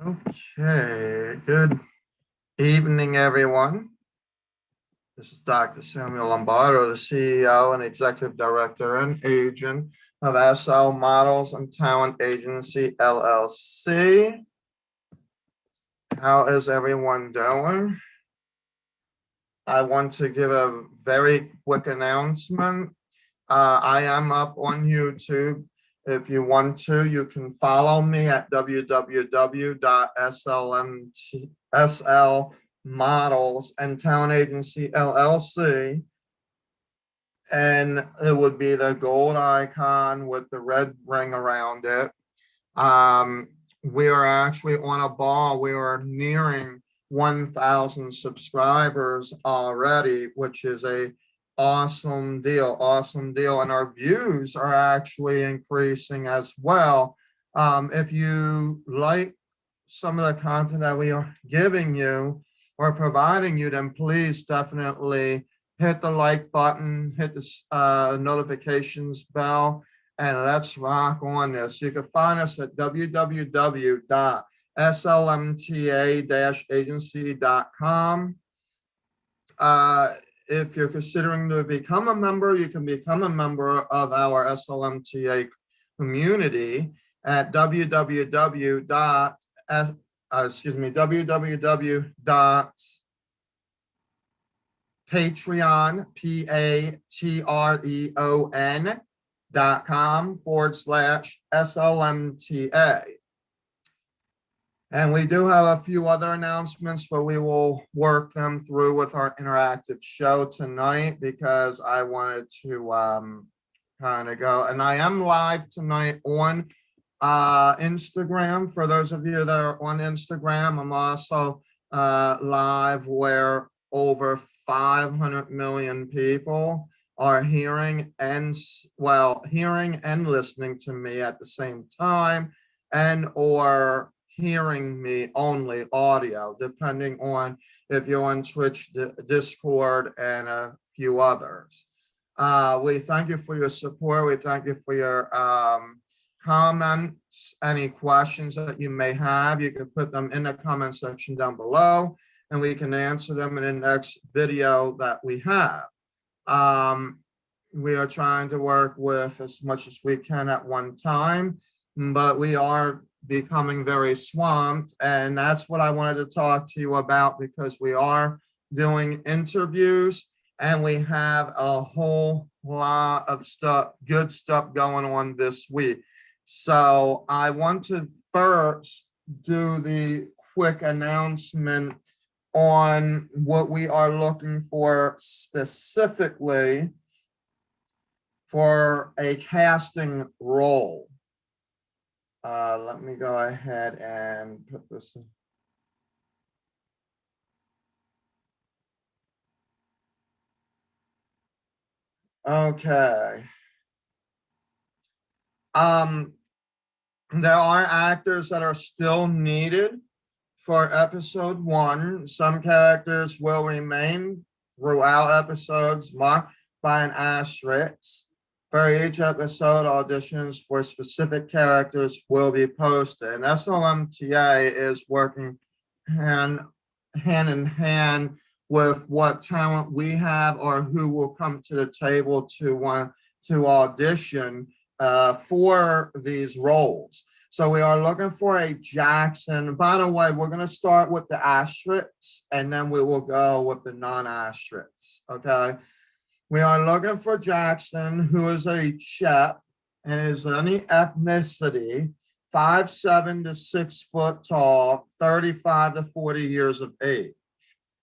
Okay, good evening, everyone. This is Dr. Samuel Lombardo, the CEO and Executive Director and Agent of SL Models and Talent Agency, LLC. How is everyone doing? I want to give a very quick announcement. I am up on YouTube. If you want to, you can follow me at www.SLModels and Talent Agency LLC. And it would be the gold icon with the red ring around it. We are actually on a ball. We are nearing 1,000 subscribers already, which is a awesome deal. And our views are actually increasing as well. If you like some of the content that we are giving you or providing you, then please definitely hit the like button, hit the notifications bell, and let's rock on this. You can find us at www.slmta-agency.com. If you're considering to become a member, you can become a member of our SLMTA community at www.patreon.com/SLMTA. And we do have a few other announcements, but we will work them through with our interactive show tonight because I wanted to kind of go. And I am live tonight on Instagram. For those of you that are on Instagram, I'm also live where over 500 million people are hearing and listening to me at the same time, and or hearing me only audio, depending on if you're on Twitch, Discord, and a few others. We thank you for your support. We thank you for your comments. Any questions that you may have, you can put them in the comment section down below, and we can answer them in the next video that we have. We are trying to work with as much as we can at one time, but we are becoming very swamped, and that's what I wanted to talk to you about, because we are doing interviews and we have a whole lot of good stuff going on this week. So I want to first do the quick announcement on what we are looking for specifically for a casting role. Let me go ahead and put this in. Okay. There are actors that are still needed for episode 1. Some characters will remain throughout episodes marked by an asterisk. For each episode, auditions for specific characters will be posted. And SLMTA is working hand in hand with what talent we have or who will come to the table to want to audition for these roles. So we are looking for a Jackson. By the way, we're going to start with the asterisks and then we will go with the non-asterisks, okay? We are looking for Jackson, who is a chef and is any ethnicity, 5'7" to 6 foot tall, 35 to 40 years of age.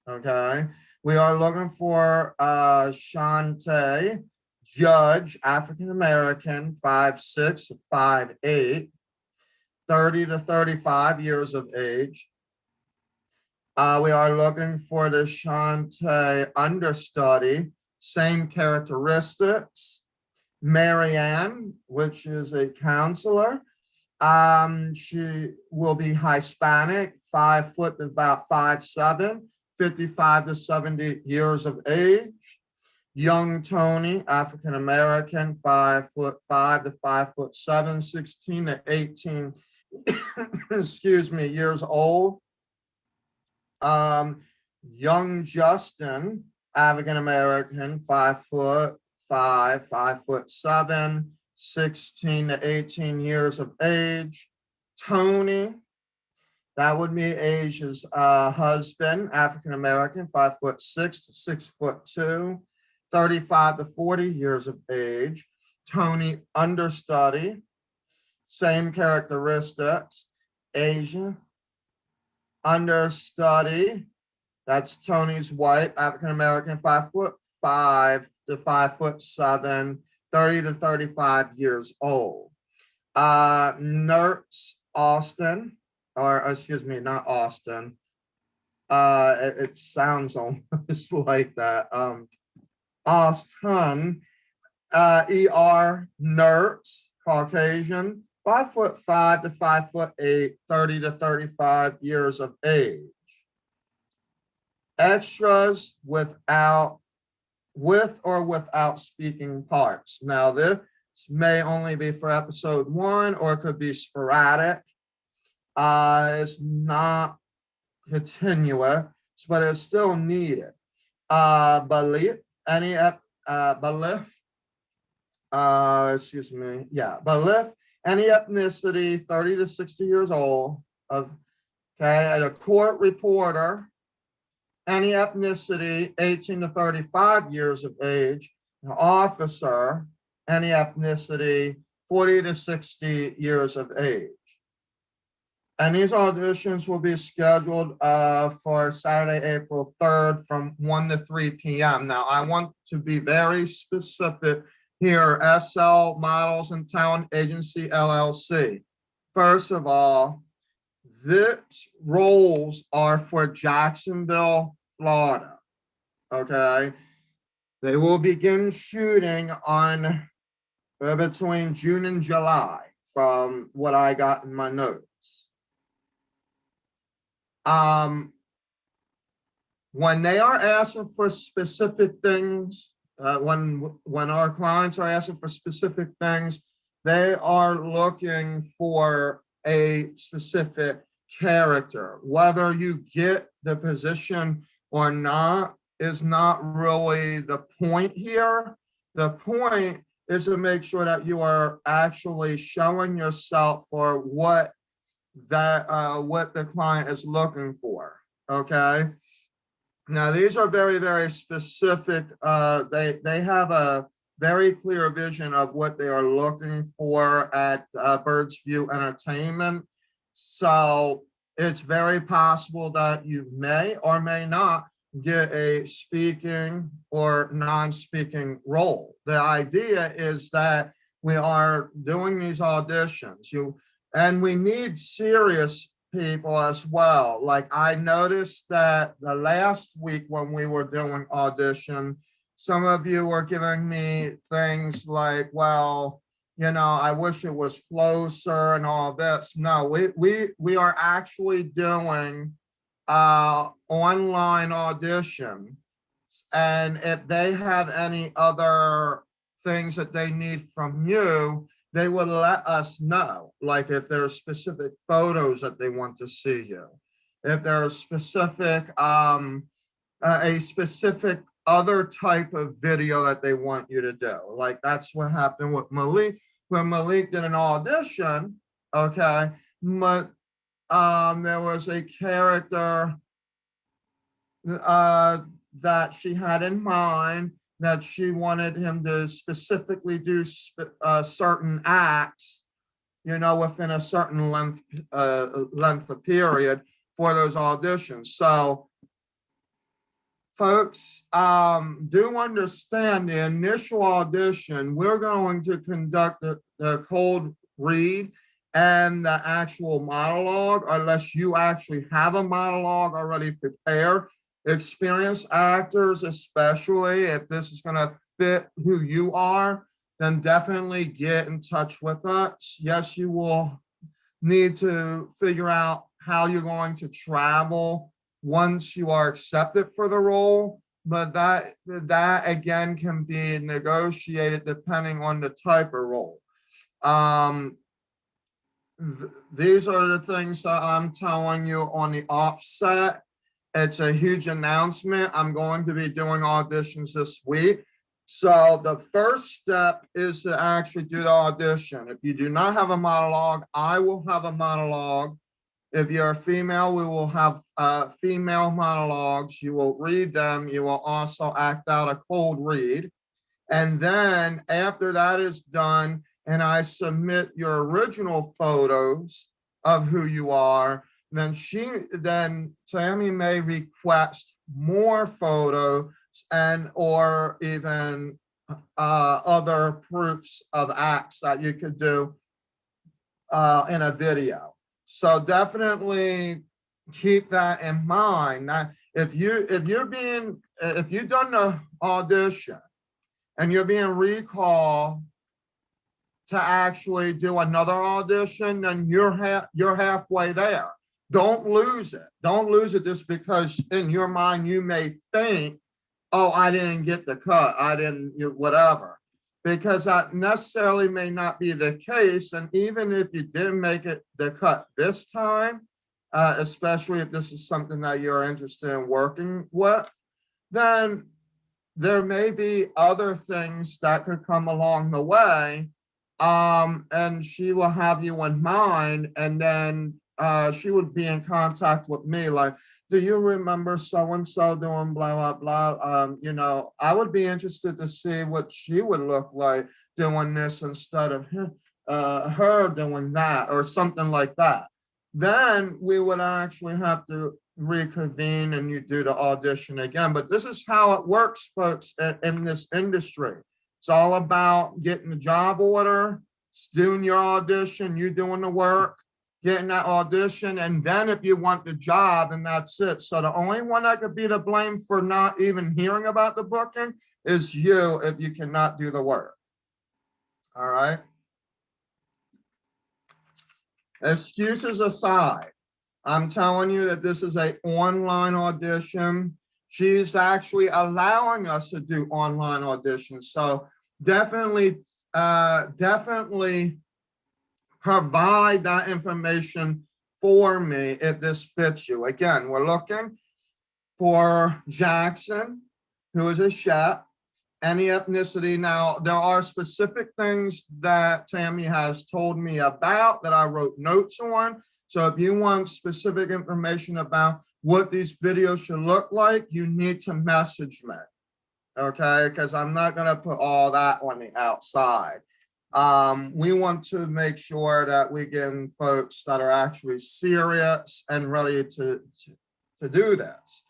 Okay. We are looking for Shantae, judge, African American, 5'6" to 5'8", 30 to 35 years of age. We are looking for the Shantae understudy, same characteristics. Marianne, which is a counselor. She will be Hispanic, 5 foot to about 5'7", 55 to 70 years of age. Young Tony, African American, 5'5" to 5'7", 16 to 18 excuse me, years old. Young Justin, African American, 5'5", 5'7", 16 to 18 years of age. Tony, that would be Asia's husband, African American, 5'6" to 6'2", 35 to 40 years of age. Tony, understudy, same characteristics. Asia, understudy. That's Tony's wife, African American, 5'5" to 5'7", 30 to 35 years old. Nurse Austin, or excuse me, not Austin. It sounds almost like that. Austin, ER nurse, Caucasian, 5'5" to 5'8", 30 to 35 years of age. Extras with or without speaking parts. Now, this may only be for episode 1, or it could be sporadic. It's not continuous, but it's still needed. Belief, excuse me, yeah, belief, any ethnicity, 30 to 60 years old, a court reporter, any ethnicity, 18 to 35 years of age, an officer, any ethnicity, 40 to 60 years of age. And these auditions will be scheduled for Saturday, April 3rd from 1 to 3 p.m. Now, I want to be very specific here, SL Models and Talent Agency, LLC. First of all, these roles are for Jacksonville, Florida, okay? They will begin shooting on between June and July from what I got in my notes. When they are asking for specific things, when our clients are asking for specific things, they are looking for a specific character. Whether you get the position or not is not really the point here. The point is to make sure that you are actually showing yourself for what the client is looking for. Okay. Now these are very, very specific. They have a very clear vision of what they are looking for at Bird's View Entertainment. So it's very possible that you may or may not get a speaking or non-speaking role. The idea is that we are doing these auditions, and we need serious people as well. Like I noticed that the last week when we were doing audition, some of you were giving me things like, well, I wish it was closer and all this. No, we are actually doing online audition. And if they have any other things that they need from you, they will let us know. Like if there's specific photos that they want to see you, if there's specific, a specific other type of video that they want you to do. Like that's what happened with Malik. When Malik did an audition, okay, but there was a character that she had in mind that she wanted him to specifically do certain acts, within a certain length of period for those auditions. So folks, do understand the initial audition, we're going to conduct the cold read and the actual monologue, unless you actually have a monologue already prepared. Experienced actors, especially if this is going to fit who you are, then definitely get in touch with us. Yes, you will need to figure out how you're going to travel once you are accepted for the role, but that again can be negotiated depending on the type of role. These are the things that I'm telling you on the offset. It's a huge announcement. I'm going to be doing auditions this week. So the first step is to actually do the audition. If you do not have a monologue, I will have a monologue. If you're a female, we will have female monologues. You will read them. You will also act out a cold read. And then after that is done, and I submit your original photos of who you are, then Tammy may request more photos and or even other proofs of acts that you could do in a video. So definitely keep that in mind. Now, if you've done the audition and you're being recalled to actually do another audition, then you're halfway there. Don't lose it. Don't lose it just because in your mind you may think, oh, I didn't get the cut. I didn't, whatever. Because that necessarily may not be the case. And even if you didn't make it the cut this time, especially if this is something that you're interested in working with, then there may be other things that could come along the way. And she will have you in mind, and then she would be in contact with me like, do you remember so-and-so doing blah, blah, blah? I would be interested to see what she would look like doing this instead of her doing that or something like that. Then we would actually have to reconvene and you do the audition again. But this is how it works, folks, in this industry. It's all about getting the job order, doing your audition, you doing the work, getting that audition, and then if you want the job, then that's it. So the only one that could be to blame for not even hearing about the booking is you if you cannot do the work. All right. Excuses aside, I'm telling you that this is an online audition. She's actually allowing us to do online auditions. So definitely provide that information for me if this fits you. Again, we're looking for Jackson, who is a chef, any ethnicity. Now, there are specific things that Tammy has told me about that I wrote notes on. So if you want specific information about what these videos should look like, you need to message me, okay? Because I'm not going to put all that on the outside. We want to make sure that we get folks that are actually serious and ready to do this.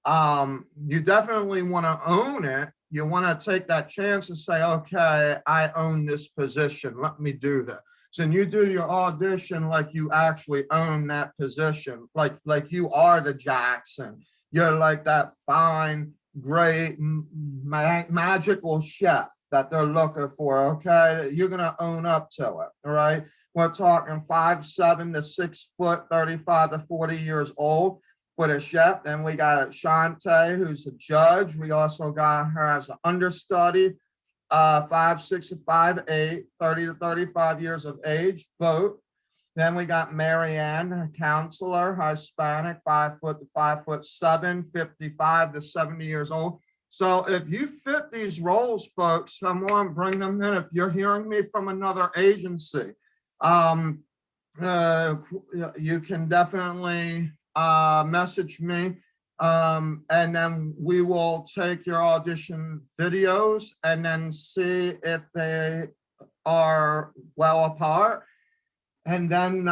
You definitely want to own it. You want to take that chance and say, okay, I own this position. Let me do that. So you do your audition like you actually own that position, like you are the Jackson. You're like that fine, great, magical chef that they're looking for, okay? You're going to own up to it, all right? We're talking 5'7" to 6 foot, 35 to 40 years old for the chef. Then we got Shantae, who's a judge. We also got her as an understudy, 5'6" to 5'8", 30 to 35 years of age, both. Then we got Marianne, a counselor, Hispanic, 5 foot to 5'7", 55 to 70 years old. So if you fit these roles, folks, come on, bring them in. If you're hearing me from another agency, you can definitely message me, and then we will take your audition videos and then see if they are well apart. And then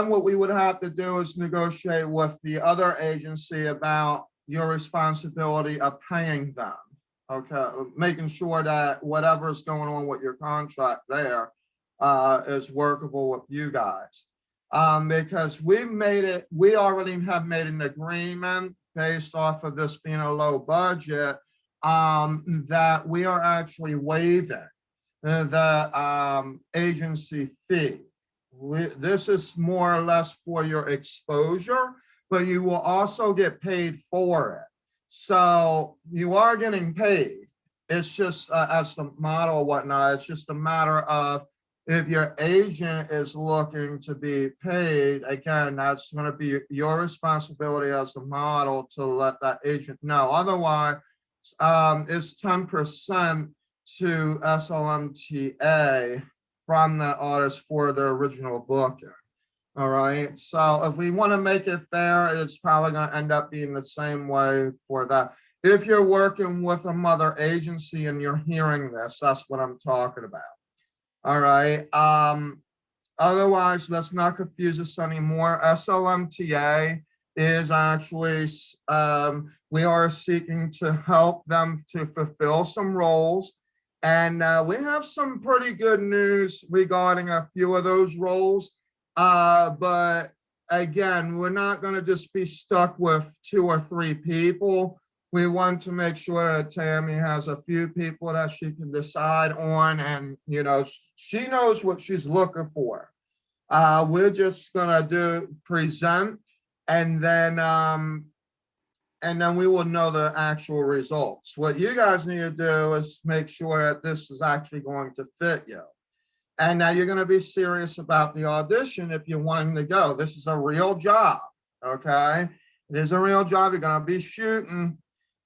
what we would have to do is negotiate with the other agency about your responsibility of paying them, okay? Making sure that whatever's going on with your contract there is workable with you guys. Because we already have made an agreement based off of this being a low budget, that we are actually waiving the agency fee. This is more or less for your exposure, but you will also get paid for it. So you are getting paid. It's just as the model or whatnot, it's just a matter of If your agent is looking to be paid, again, that's going to be your responsibility as the model to let that agent know. Otherwise, it's 10% to SLMTA from the artist for the original booking. All right. So if we want to make it fair, it's probably going to end up being the same way for that. If you're working with a mother agency and you're hearing this, that's what I'm talking about. All right. Otherwise, let's not confuse this anymore. SLMTA is actually, we are seeking to help them to fulfill some roles. And we have some pretty good news regarding a few of those roles. But again, we're not going to just be stuck with 2 or 3 people. We want to make sure that Tammy has a few people that she can decide on, and you know, she knows what she's looking for. We're just gonna present, and then we will know the actual results. What you guys need to do is make sure that this is actually going to fit you. And now you're going to be serious about the audition if you're wanting to go. This is a real job, okay? It is a real job. You're going to be shooting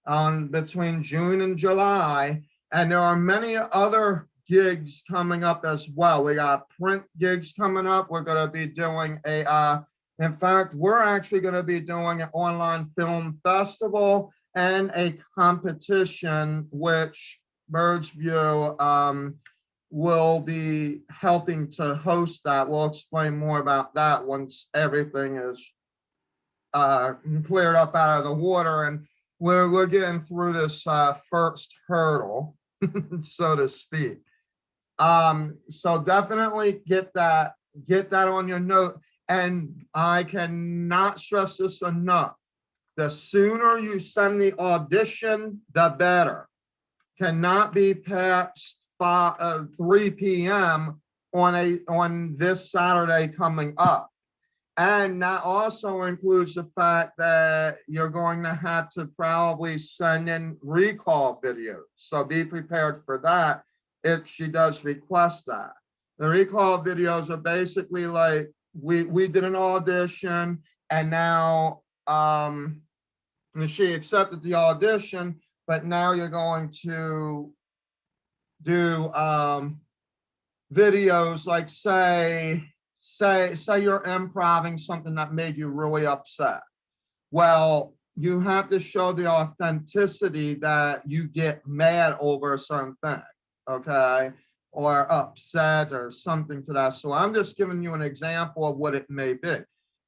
on between June and July. And there are many other gigs coming up as well. We got print gigs coming up. We're going to be doing in fact, we're actually going to be doing an online film festival and a competition, which Birdsview will be helping to host that. We'll explain more about that once everything is cleared up out of the water, and we're getting through this first hurdle, so to speak. So definitely get that on your note. And I cannot stress this enough. The sooner you send the audition, the better. Cannot be past 3 p.m. on this Saturday coming up. And that also includes the fact that you're going to have to probably send in recall videos. So be prepared for that if she does request that. The recall videos are basically like, we did an audition, and now she accepted the audition, but now you're going to do videos like say you're improvising something that made you really upset. Well, you have to show the authenticity that you get mad over a certain thing, okay? Or upset or something to that. So I'm just giving you an example of what it may be.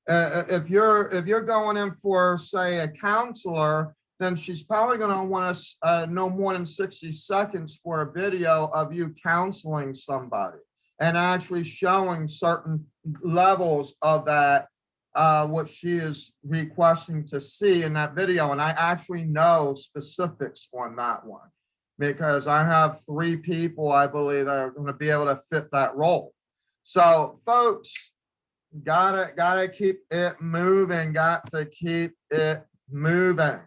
If you're going in for, say, a counselor, then she's probably going to want us no more than 60 seconds for a video of you counseling somebody and actually showing certain levels of that, what she is requesting to see in that video. And I actually know specifics on that one, because I have 3 people, I believe, that are going to be able to fit that role. So, folks, gotta keep it moving. Got to keep it moving.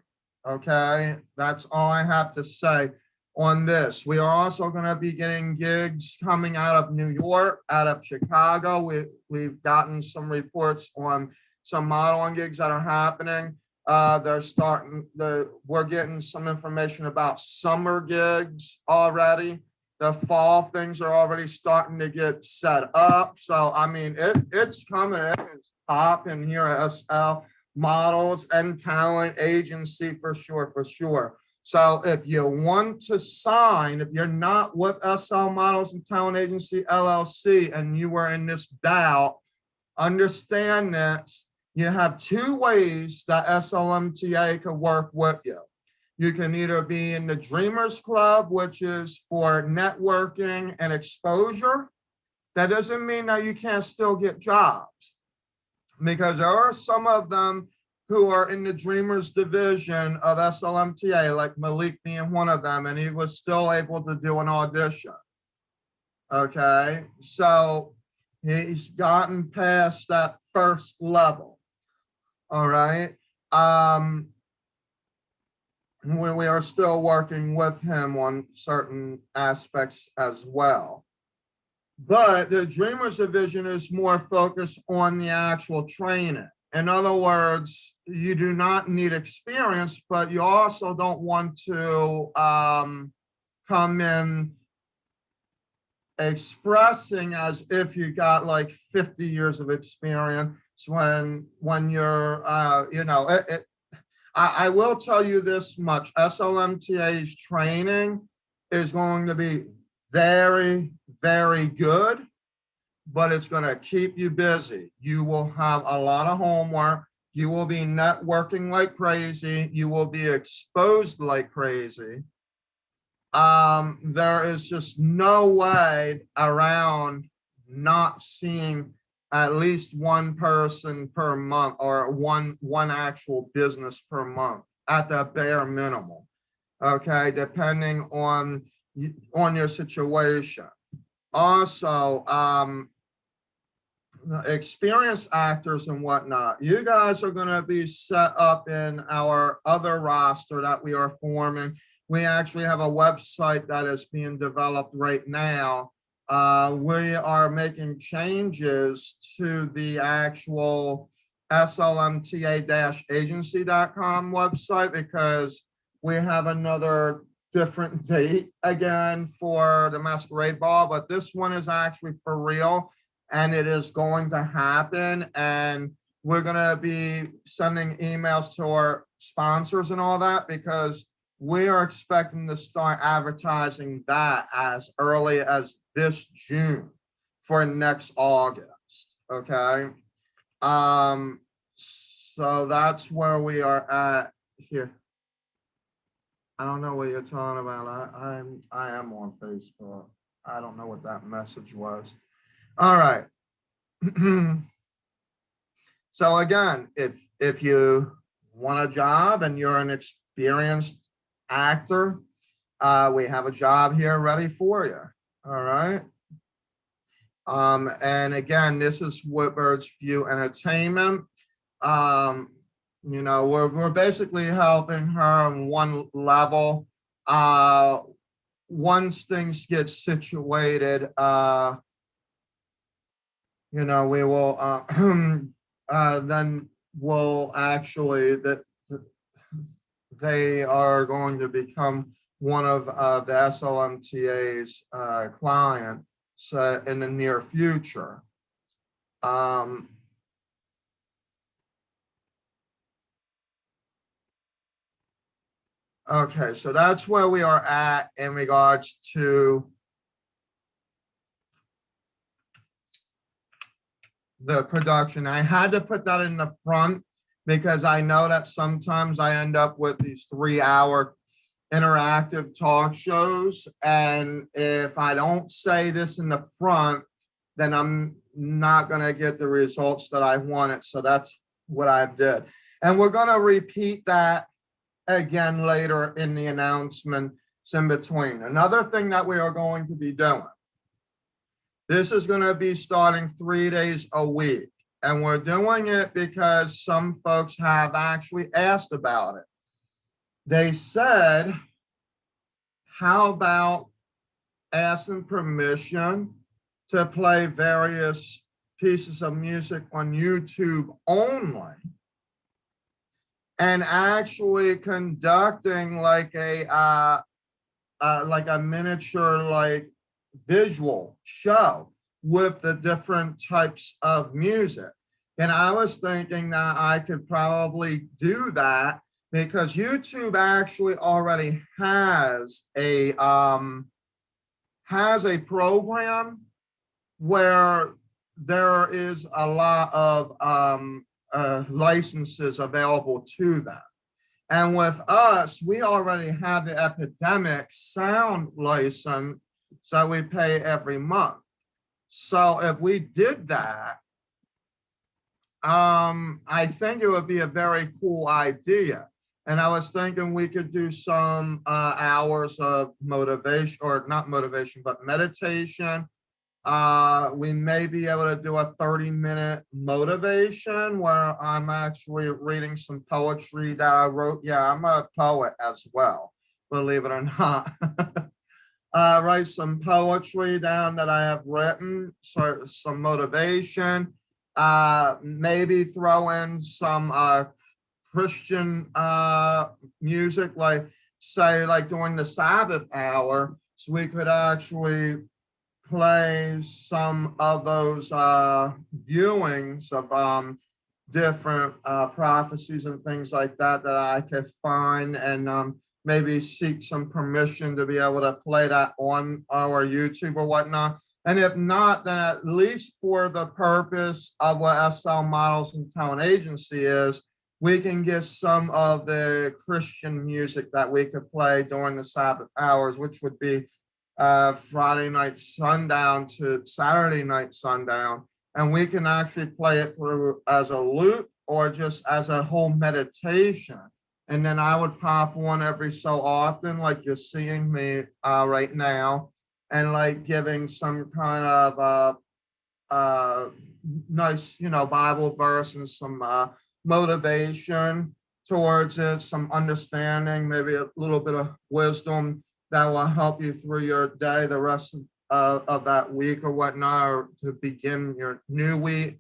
Okay, that's all I have to say on this. We are also going to be getting gigs coming out of New York, out of Chicago. We've gotten some reports on some modeling gigs that are happening. We're getting some information about summer gigs already. The fall things are already starting to get set up. So, I mean, it's coming. It's popping here at SL Models and Talent Agency for sure. So if you want to sign, if you're not with SL Models and Talent Agency LLC and you are in this doubt, understand this. You have 2 ways that SLMTA can work with you. You can either be in the Dreamers Club, which is for networking and exposure. That doesn't mean that you can't still get jobs, because there are some of them who are in the Dreamers division of SLMTA, like Malik being one of them, and he was still able to do an audition. Okay, so he's gotten past that first level. All right. We are still working with him on certain aspects as well. But the Dreamers division is more focused on the actual training. In other words, you do not need experience, but you also don't want to come in expressing as if you got like 50 years of experience when you're, I will tell you this much, SLMTA's training is going to be very, very good, but it's going to keep you busy. You will have a lot of homework. You will be networking like crazy. You will be exposed like crazy. There is just no way around not seeing at least one person per month or one actual business per month at the bare minimum. Okay, depending on your situation. Also, experienced actors and whatnot, you guys are going to be set up in our other roster that we are forming. We actually have a website that is being developed right now. We are making changes to the actual SLMTA-agency.com website because we have another different date again for the Masquerade Ball, but this one is actually for real and it is going to happen. And we're going to be sending emails to our sponsors and all that because we are expecting to start advertising that as early as this June for next August. Okay. So that's where we are at here. I don't know what you're talking about. I am on Facebook. I don't know what that message was. All right. So again, if you want a job and you're an experienced actor, we have a job here ready for you. All right. And again, this is Whitbird's View Entertainment. We're basically helping her on one level. Once things get situated, we will then we'll actually they are going to become one of the SLMTA's clients in the near future. Okay, so that's where we are at in regards to the production. I had to put that in the front because I know that sometimes I end up with these 3-hour interactive talk shows. And if I don't say this in the front, then I'm not going to get the results that I wanted. So that's what I did. And we're going to repeat that again later in the announcements in between. Another thing that we are going to be doing, this is going to be starting 3 days a week. And we're doing it because some folks have actually asked about it. They said, how about asking permission to play various pieces of music on YouTube only and actually conducting like a miniature visual show with the different types of music. And I was thinking that I could probably do that because YouTube actually already has a program where there is a lot of licenses available to them. And with us, we already have the Epidemic Sound license, so we pay every month. So if we did that, I think it would be a very cool idea. And I was thinking we could do some hours of motivation, or not motivation, but meditation. We may be able to do a 30-minute motivation where I'm actually reading some poetry that I wrote. Yeah, I'm a poet as well, believe it or not. write some poetry down that I have written, so some motivation, maybe throw in some Christian music, like say like during the Sabbath hour, so we could actually play some of those viewings of different prophecies and things like that that I could find, and maybe seek some permission to be able to play that on our YouTube or whatnot. And if not, then at least for the purpose of what SL Models and Talent Agency is, we can get some of the Christian music that we could play during the Sabbath hours, which would be Friday night sundown to Saturday night sundown. And we can actually play it through as a loop or just as a whole meditation. And then I would pop one every so often, like you're seeing me right now, and like giving some kind of nice, Bible verse and some motivation towards it, some understanding, maybe a little bit of wisdom that will help you through your day, the rest of that week or whatnot, or to begin your new week.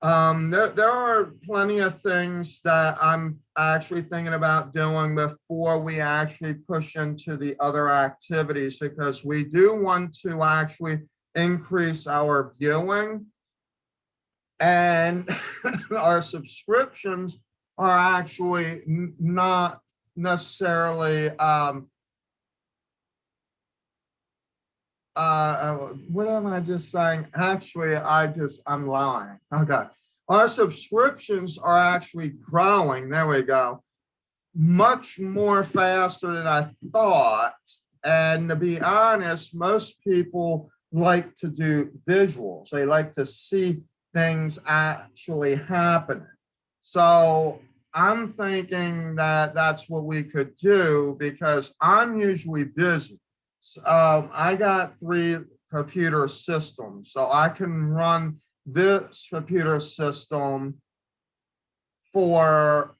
There are plenty of things that I'm actually thinking about doing before we actually push into the other activities, because we do want to actually increase our viewing, and our subscriptions are actually not necessarily what am I just saying? Actually, I'm lying. Okay. Our subscriptions are actually growing. There we go. Much more faster than I thought. And to be honest, most people like to do visuals. They like to see things actually happening. So I'm thinking that that's what we could do, because I'm usually busy. I got 3 computer systems, so I can run this computer system for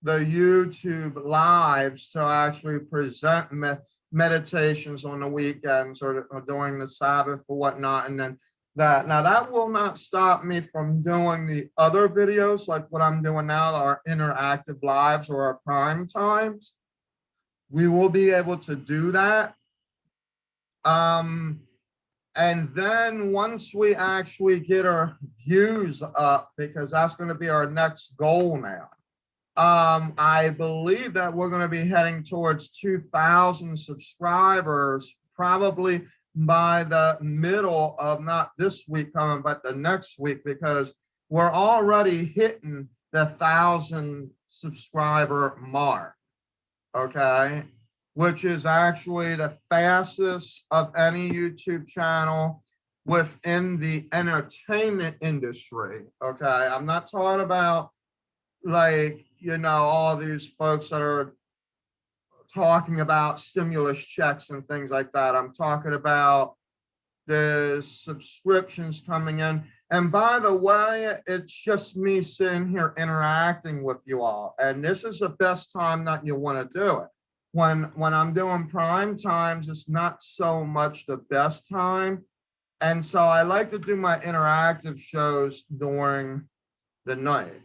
the YouTube lives to actually present meditations on the weekends or during the Sabbath or whatnot. And then that will not stop me from doing the other videos, like what I'm doing now, our interactive lives or our prime times. We will be able to do that. And then once we actually get our views up, because that's going to be our next goal now. I believe that we're going to be heading towards 2,000 subscribers, probably by the middle of not this week coming, but the next week, because we're already hitting the 1,000 subscriber mark. Okay. Which is actually the fastest of any YouTube channel within the entertainment industry. Okay, I'm not talking about like, all these folks that are talking about stimulus checks and things like that. I'm talking about the subscriptions coming in. And by the way, it's just me sitting here interacting with you all. And this is the best time that you want to do it. When I'm doing prime times, it's not so much the best time. And so I like to do my interactive shows during the night.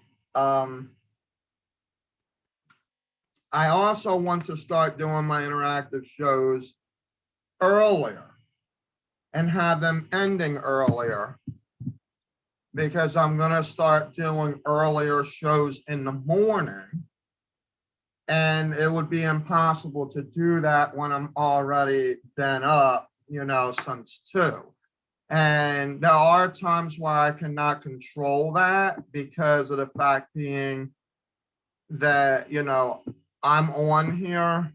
I also want to start doing my interactive shows earlier and have them ending earlier, because I'm going to start doing earlier shows in the morning. And it would be impossible to do that when I'm already been up, since 2. And there are times where I cannot control that, because of the fact being that, I'm on here.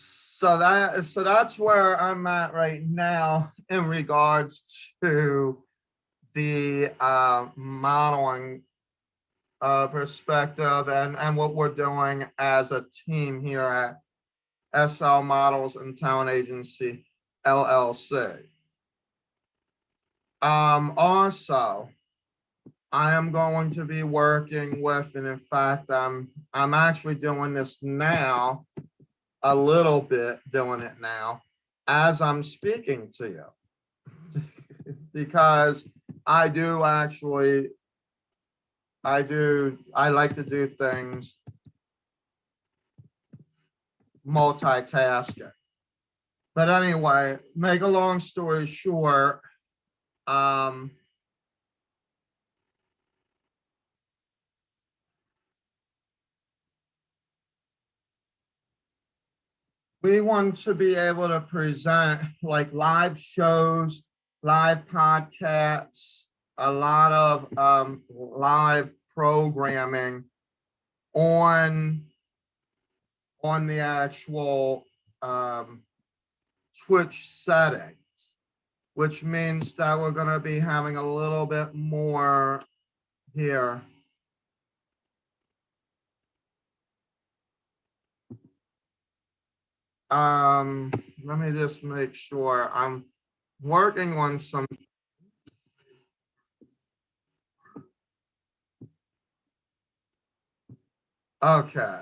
So that's where I'm at right now in regards to the modeling perspective and what we're doing as a team here at SL Models and Talent Agency LLC. Also, I am going to be working with, and in fact, I'm actually doing this now, a little bit doing it now as I'm speaking to you, because I do actually, I like to do things multitasking. But anyway, make a long story short, um, we want to be able to present like live shows, live podcasts, a lot of live programming on the actual um, Twitch settings, which means that we're going to be having a little bit more here. Let me just make sure I'm working on some. Okay.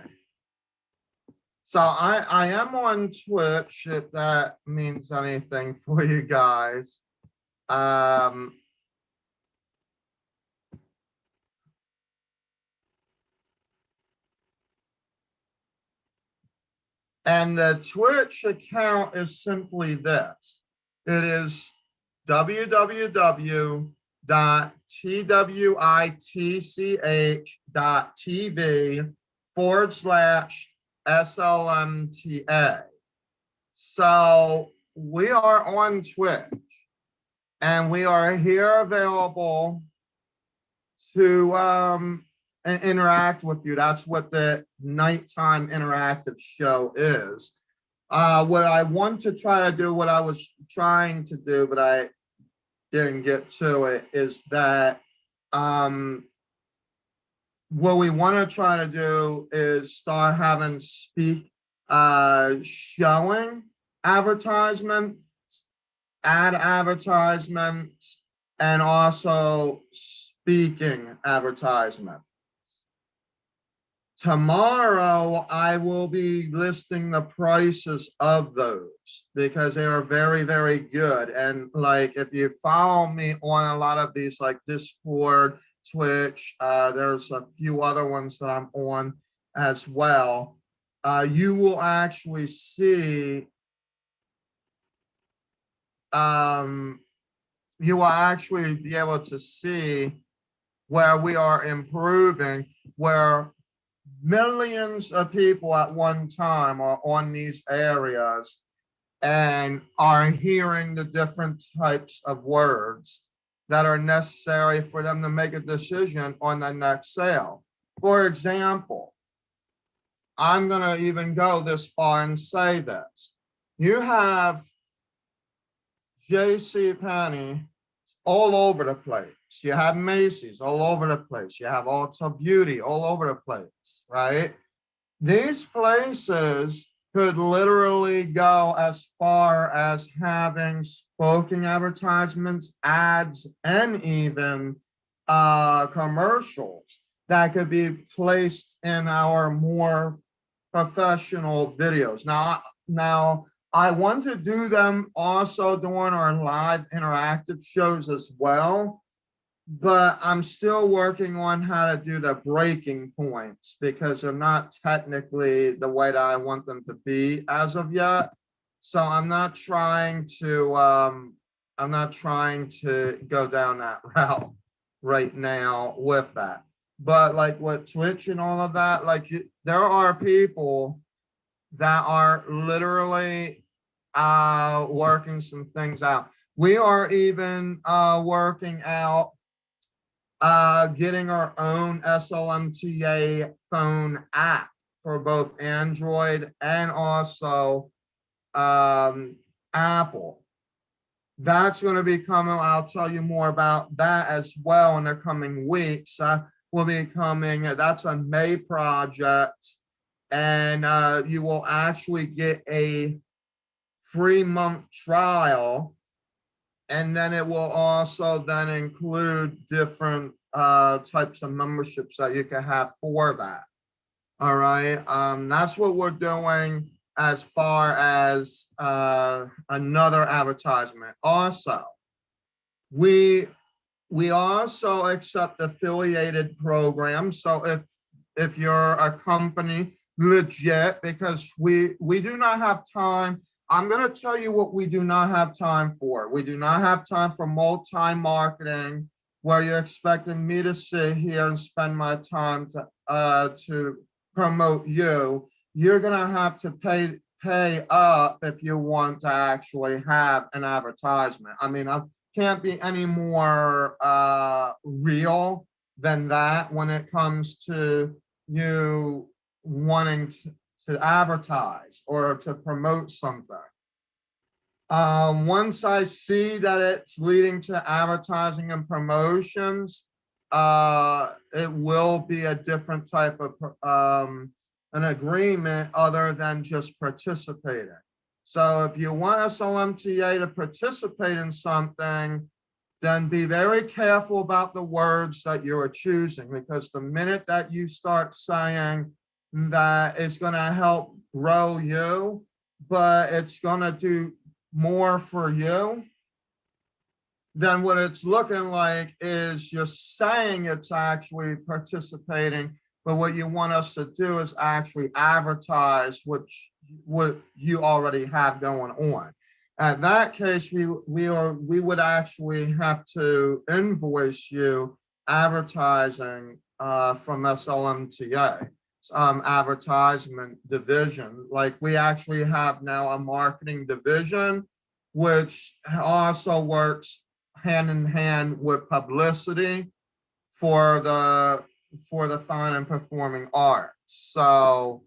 So I am on Twitch, if that means anything for you guys. Um, and the Twitch account is simply this. It is www.twitch.tv/SLMTA. So we are on Twitch and we are here available to interact with you. That's what the nighttime interactive show is. What I want to try to do, what I was trying to do, but I didn't get to it, is that what we want to try to do is start having showing advertisements, ad advertisements, and also speaking advertisement. Tomorrow, I will be listing the prices of those because they are very, very good. And like, if you follow me on a lot of these, like Discord, Twitch, there's a few other ones that I'm on as well. You will actually see, you will actually be able to see where we are improving, where millions of people at one time are on these areas and are hearing the different types of words that are necessary for them to make a decision on the next sale. For example, I'm going to even go this far and say this. You have J.C. Penney all over the place. You have Macy's all over the place. You have Ulta Beauty all over the place, right? These places could literally go as far as having spoken advertisements, ads, and even commercials that could be placed in our more professional videos. Now, I want to do them also during our live interactive shows as well, but I'm still working on how to do the breaking points because they're not technically the way that I want them to be as of yet. So I'm not trying to go down that route right now with that. But like with Twitch and all of that, like there are people that are literally working some things out. We are even working out getting our own SLMTA phone app for both Android and also Apple. That's going to be coming. I'll tell you more about that as well in the coming weeks. Will be coming. That's a May project, and you will actually get a 3-month trial, and then it will also then include different types of memberships that you can have for that. All right. That's what we're doing as far as another advertisement. Also, we also accept affiliated programs. So if you're a company legit, because we do not have time. I'm going to tell you what we do not have time for. We do not have time for multi-marketing where you're expecting me to sit here and spend my time to promote you. You're going to have to pay up if you want to actually have an advertisement. I mean, I can't be any more real than that when it comes to you wanting to advertise or to promote something. Once I see that it's leading to advertising and promotions, it will be a different type of an agreement other than just participating. So if you want SLMTA to participate in something, then be very careful about the words that you are choosing, because the minute that you start saying that it's going to help grow you, but it's going to do more for you, then what it's looking like is you're saying it's actually participating, but what you want us to do is actually advertise what you already have going on. At that case, we would actually have to invoice you advertising from SLMTA, advertisement division. Like we actually have now a marketing division, which also works hand in hand with publicity for the fine and performing arts. So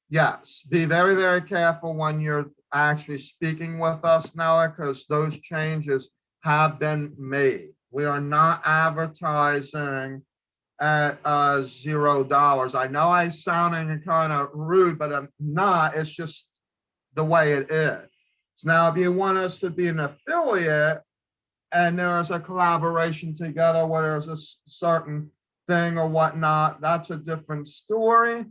yes, be very, very careful when you're actually speaking with us now, because those changes have been made. We are not advertising at $0. I know I'm sounding kind of rude, but I'm not. It's just the way it is. So now, if you want us to be an affiliate and there's a collaboration together where there's a certain thing or whatnot, that's a different story.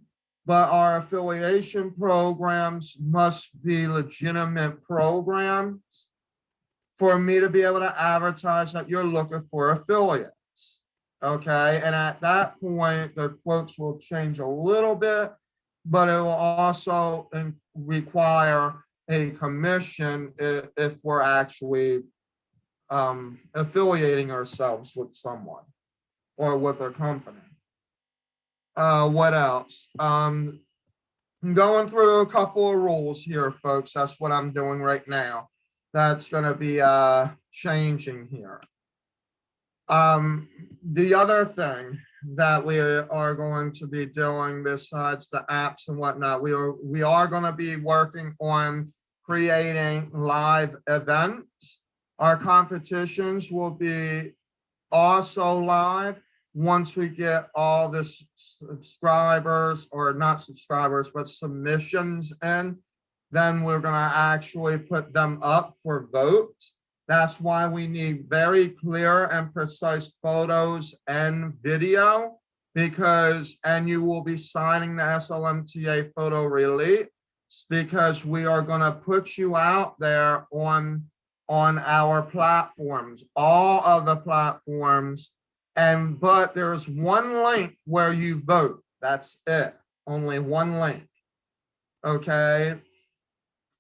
But our affiliation programs must be legitimate programs for me to be able to advertise that you're looking for affiliates. Okay, and at that point, the quotes will change a little bit, but it will also require a commission if we're actually affiliating ourselves with someone or with a company. What else? I'm going through a couple of rules here, folks. That's what I'm doing right now. That's going to be changing here. The other thing that we are going to be doing besides the apps and whatnot, we are going to be working on creating live events. Our competitions will be also live once we get all the subscribers, or not subscribers, but submissions in. Then we're going to actually put them up for vote. That's why we need very clear and precise photos and video, and you will be signing the SLMTA photo release, because we are going to put you out there on our platforms, all of the platforms. But there's one link where you vote. That's it. Only one link. Okay.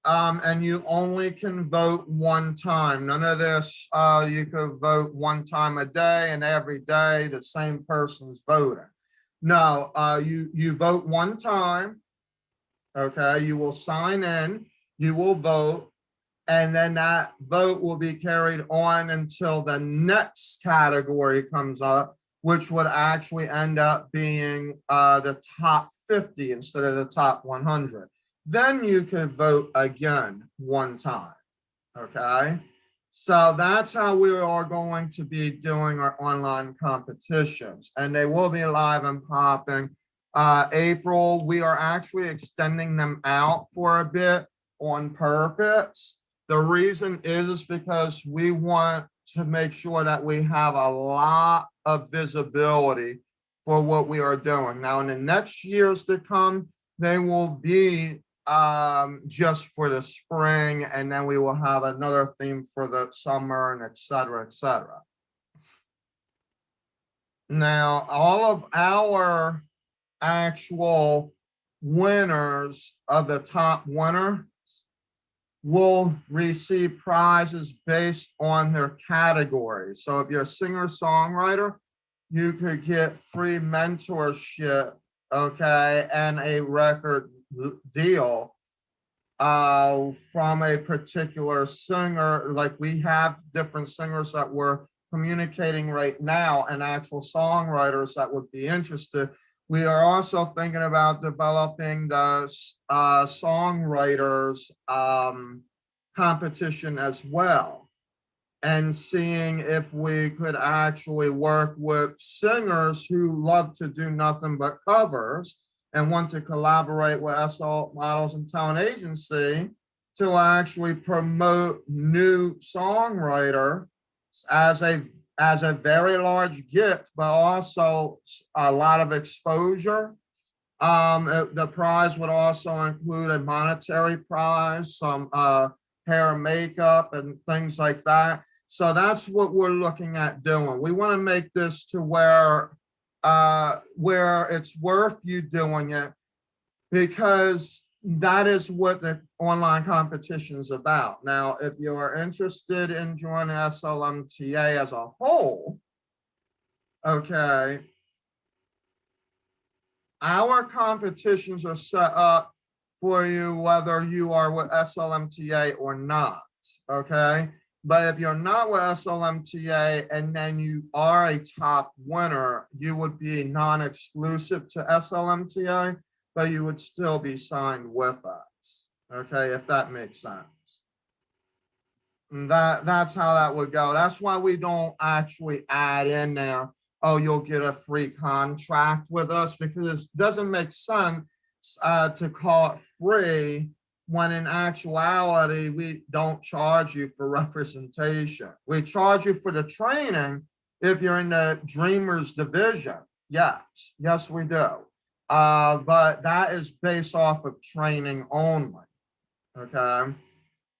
And you only can vote one time. None of this, you could vote one time a day and every day the same person's voting. No, you vote one time. Okay. You will sign in, you will vote, and then that vote will be carried on until the next category comes up, which would actually end up being the top 50 instead of the top 100. Then you could vote again one time, okay? So that's how we are going to be doing our online competitions, and they will be live and popping. April, we are actually extending them out for a bit on purpose. The reason is because we want to make sure that we have a lot of visibility for what we are doing. Now, in the next years to come, they will be just for the spring, and then we will have another theme for the summer, and et cetera, et cetera. Now, all of our actual winners of the top winner will receive prizes based on their category. So if you're a singer-songwriter, you could get free mentorship, okay, and a record deal from a particular singer. Like we have different singers that we're communicating right now and actual songwriters that would be interested. We are also thinking about developing the songwriters competition as well, and seeing if we could actually work with singers who love to do nothing but covers and want to collaborate with SL Models and Talent Agency to actually promote new songwriter as a very large gift, but also a lot of exposure. The prize would also include a monetary prize, some hair and makeup and things like that. So that's what we're looking at doing. We want to make this to where it's worth you doing it, because that is what the online competition is about. Now, if you are interested in joining SLMTA as a whole, okay, our competitions are set up for you whether you are with SLMTA or not, okay? But if you're not with SLMTA and then you are a top winner, you would be non-exclusive to SLMTA, but you would still be signed with us, okay, if that makes sense. And that's how that would go. That's why we don't actually add in there, oh, you'll get a free contract with us, because it doesn't make sense to call it free when in actuality, we don't charge you for representation. We charge you for the training if you're in the Dreamers division. Yes, we do. But that is based off of training only, okay?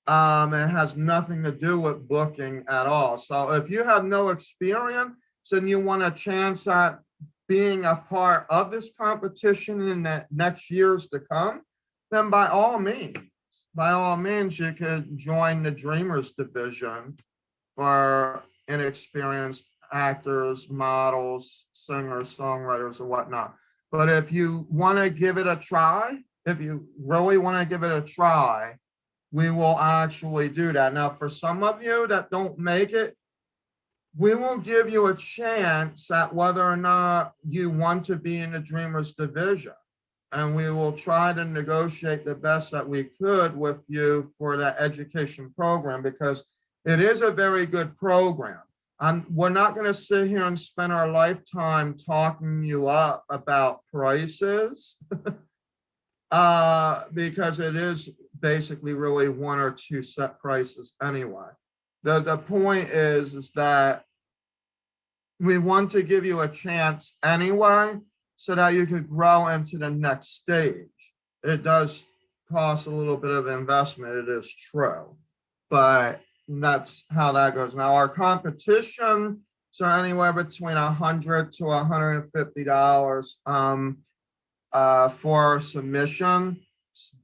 It has nothing to do with booking at all. So if you have no experience and you want a chance at being a part of this competition in the next years to come, then by all means, you could join the Dreamers division for inexperienced actors, models, singers, songwriters, or whatnot. But if you want to give it a try, if you really want to give it a try, we will actually do that. Now, for some of you that don't make it, we will give you a chance at whether or not you want to be in the Dreamers division. And we will try to negotiate the best that we could with you for that education program, because it is a very good program. We're not going to sit here and spend our lifetime talking you up about prices because it is basically really one or two set prices anyway. The point is that we want to give you a chance anyway, so that you could grow into the next stage. It does cost a little bit of investment, it is true, but that's how that goes. Now, our competitions are anywhere between $100 to $150 for submission,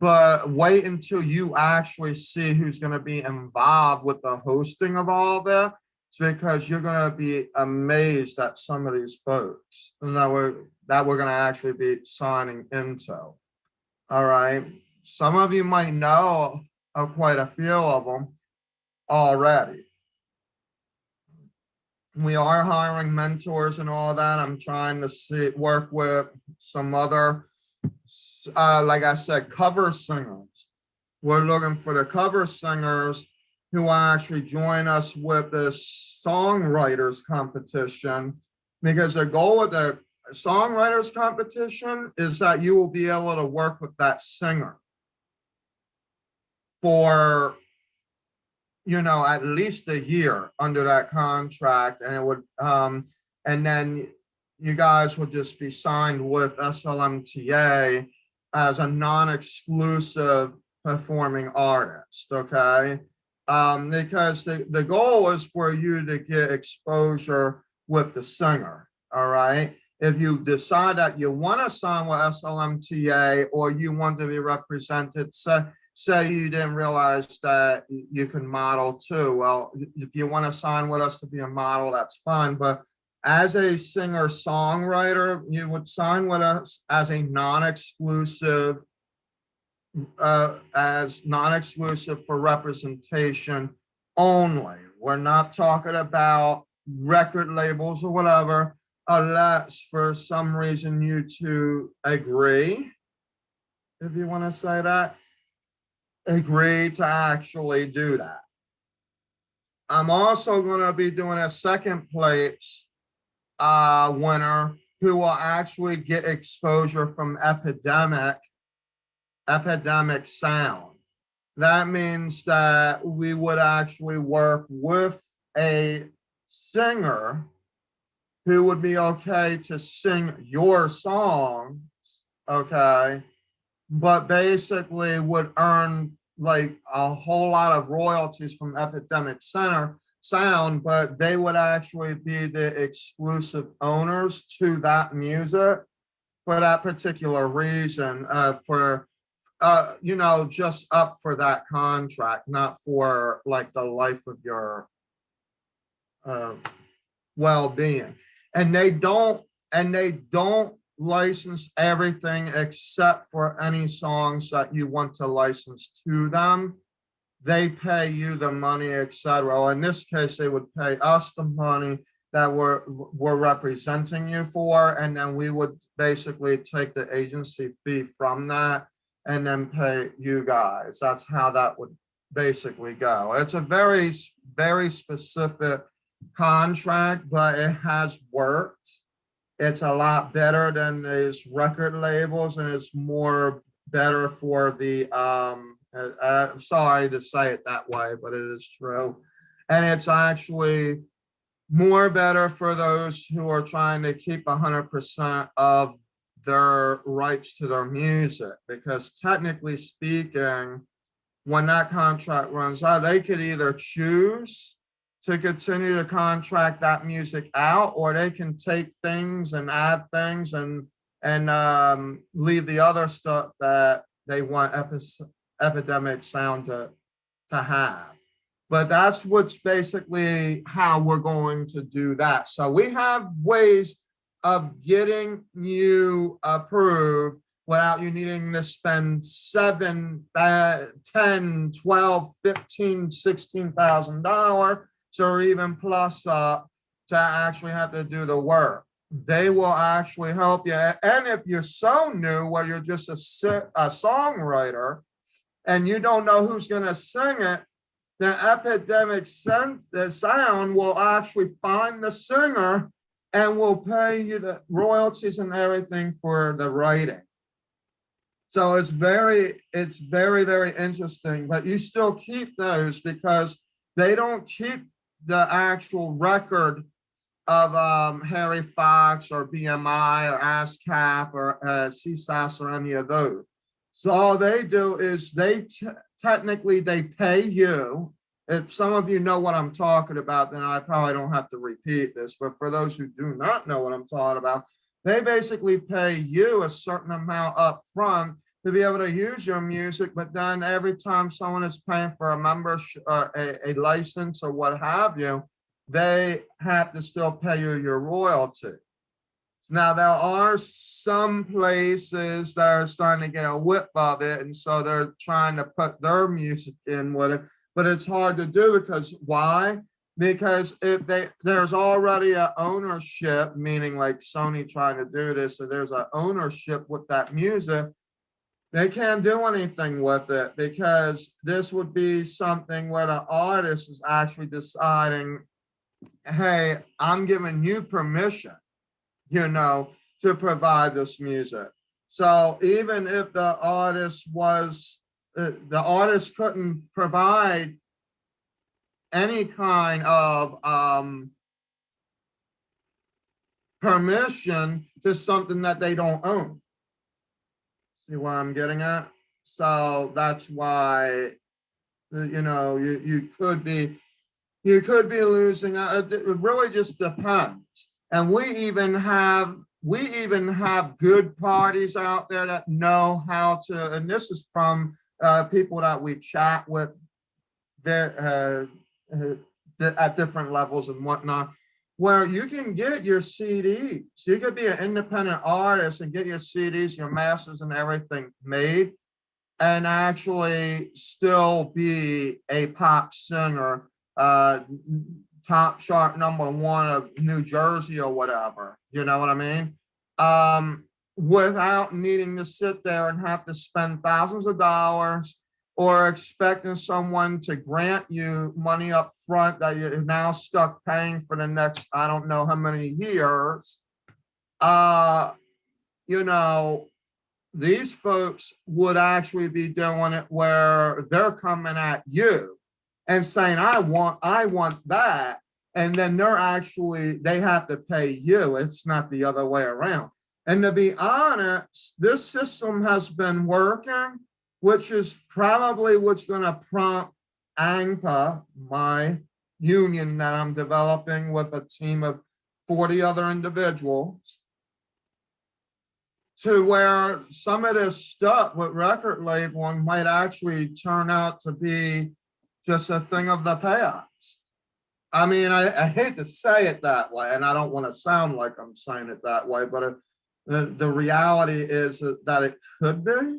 but wait until you actually see who's going to be involved with the hosting of all that. Because you're going to be amazed at some of these folks that we're going to actually be signing into. All right. Some of you might know of quite a few of them already. We are hiring mentors and all that. I'm trying to work with some other, like I said, cover singers. We're looking for the cover singers who will actually join us with the songwriters competition, because the goal of the songwriters competition is that you will be able to work with that singer for, at least a year under that contract. And it would, and then you guys will just be signed with SLMTA as a non-exclusive performing artist, okay? Because the goal is for you to get exposure with the singer, all right? If you decide that you want to sign with SLMTA or you want to be represented, say you didn't realize that you can model too. Well, if you want to sign with us to be a model, that's fine. But as a singer-songwriter, you would sign with us as a non-exclusive, for representation only. We're not talking about record labels or whatever, unless for some reason you two agree, if you want to say that, agree to actually do that. I'm also going to be doing a second place winner who will actually get exposure from epidemic sound. That means that we would actually work with a singer who would be okay to sing your songs, okay, but basically would earn like a whole lot of royalties from epidemic sound, but they would actually be the exclusive owners to that music for that particular reason, just up for that contract, not for like the life of your well-being. And they don't license everything except for any songs that you want to license to them. They pay you the money, etc. In this case, they would pay us the money that we're representing you for, and then we would basically take the agency fee from that and then pay you guys. That's how that would basically go. It's a very, very specific contract, but it has worked. It's a lot better than these record labels, and it's more better for the I'm sorry to say it that way, but it is true. And it's actually more better for those who are trying to keep 100% of their rights to their music, because technically speaking, when that contract runs out, they could either choose to continue to contract that music out, or they can take things and add things and leave the other stuff that they want epidemic sound to have. But that's what's basically how we're going to do that. So we have ways of getting you approved without you needing to spend $7, $10, $12, $15, $16,000, or even plus to actually have to do the work. They will actually help you. And if you're so new, where you're just a songwriter and you don't know who's going to sing it, the epidemic sound will actually find the singer and will pay you the royalties and everything for the writing. So it's very, very interesting, but you still keep those because they don't keep the actual record of Harry Fox or BMI or ASCAP or CSAS or any of those. So all they do is technically they pay you. If some of you know what I'm talking about, then I probably don't have to repeat this. But for those who do not know what I'm talking about, they basically pay you a certain amount up front to be able to use your music. But then every time someone is paying for a membership, a license or what have you, they have to still pay you your royalty. Now, there are some places that are starting to get a whip of it, and so they're trying to put their music in with it, but it's hard to do because why? Because there's already an ownership, meaning like Sony trying to do this, so there's an ownership with that music. They can't do anything with it because this would be something where the artist is actually deciding, hey, I'm giving you permission, to provide this music. So even if the artist couldn't provide any kind of permission to something that they don't own. See where I'm getting at? So that's why, you could be losing. It really just depends. And we even have good parties out there that know how to, and this is from people that we chat with there at different levels and whatnot, where you can get your CDs. You could be an independent artist and get your CDs, your masters and everything made, and actually still be a pop singer, top chart #1 of New Jersey or whatever. You know what I mean? Without needing to sit there and have to spend thousands of dollars or expecting someone to grant you money up front that you're now stuck paying for the next, I don't know how many years. These folks would actually be doing it where they're coming at you and saying, I want that. And then they have to pay you. It's not the other way around. And to be honest, this system has been working, which is probably what's going to prompt ANGPA, my union that I'm developing with a team of 40 other individuals, to where some of this stuff with record labeling might actually turn out to be just a thing of the past. I mean, I hate to say it that way, and I don't want to sound like I'm saying it that way, but the reality is that it could be,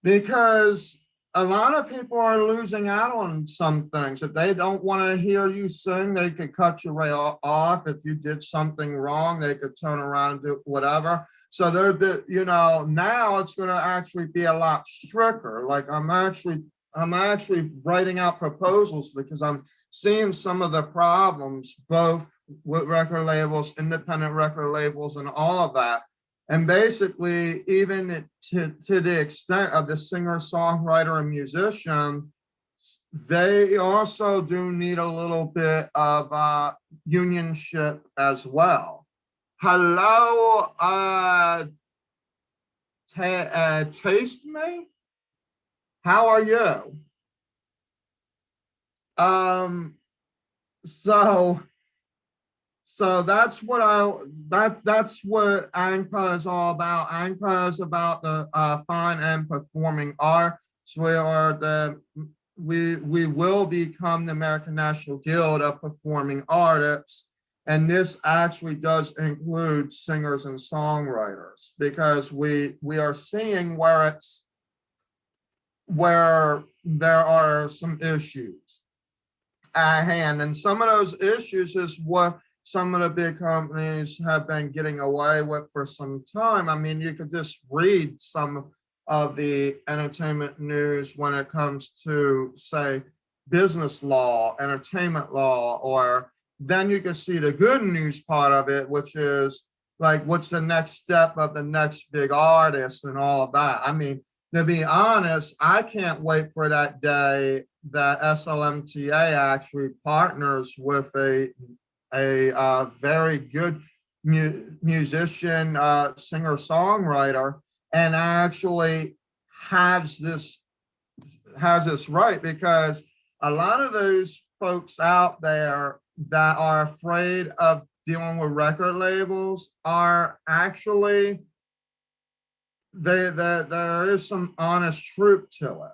because a lot of people are losing out on some things. If they don't want to hear you sing, they could cut you right off. If you did something wrong, they could turn around and do whatever. So now it's going to actually be a lot stricter. Like I'm actually writing out proposals because I'm seeing some of the problems, both with record labels, independent record labels, and all of that. And basically, even to the extent of the singer, songwriter, and musician, they also do need a little bit of unionship as well. Hello, Taste Me? How are you? So that's what ANGPA is all about. ANGPA is about the fine and performing arts. We will become the American National Guild of Performing Artists, and this actually does include singers and songwriters, because we are seeing where there are some issues at hand, and some of those issues is what some of the big companies have been getting away with for some time. I mean, you could just read some of the entertainment news when it comes to, say, business law, entertainment law, or then you can see the good news part of it, which is like, what's the next step of the next big artist and all of that. I mean, to be honest, I can't wait for that day that SLMTA actually partners with a very good musician, singer-songwriter, and actually has this right, because a lot of those folks out there that are afraid of dealing with record labels are actually, there is some honest truth to it.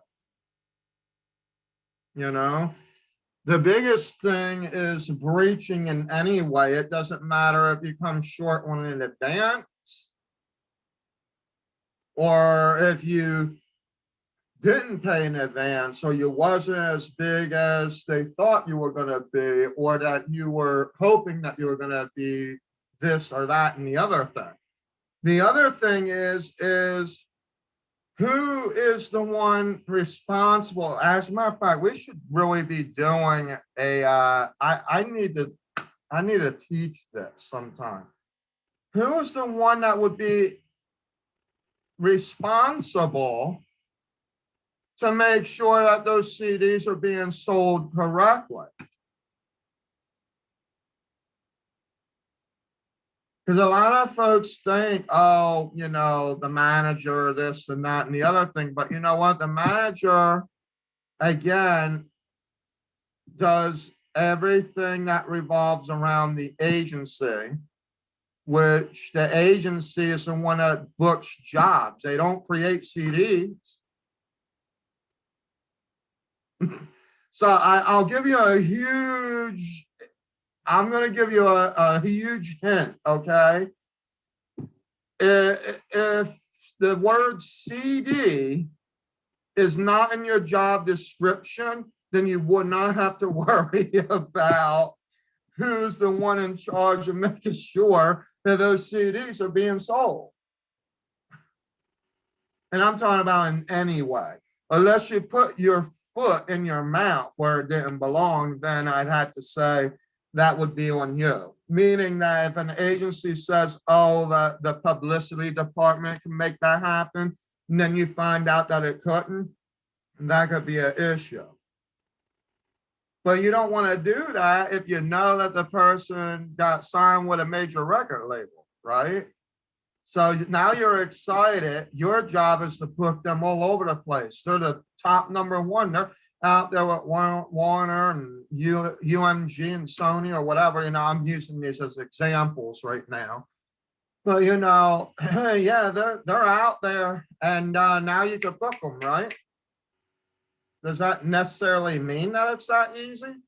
The biggest thing is breaching in any way. It doesn't matter if you come short on an advance or if you didn't pay in advance, or you wasn't as big as they thought you were going to be, or that you were hoping that you were going to be this or that and the other thing. The other thing is who is the one responsible? As a matter of fact, we should really be doing I need to teach this sometime. Who is the one that would be responsible to make sure that those CDs are being sold correctly? Because a lot of folks think, oh, the manager, this and that and the other thing. But you know what? The manager, again, does everything that revolves around the agency, which the agency is the one that books jobs. They don't create CDs. So I'll give you I'm going to give you a huge hint, okay? If the word CD is not in your job description, then you would not have to worry about who's the one in charge of making sure that those CDs are being sold. And I'm talking about in any way. Unless you put your foot in your mouth where it didn't belong, then I'd have to say that would be on you. Meaning that if an agency says, oh, the publicity department can make that happen, and then you find out that it couldn't, that could be an issue. But you don't want to do that if you know that the person got signed with a major record label, right? So now you're excited. Your job is to book them all over the place. They're the top #1. They're out there with Warner and UMG and Sony or whatever. I'm using these as examples right now. But yeah, they're out there, and now you can book them, right? Does that necessarily mean that it's that easy?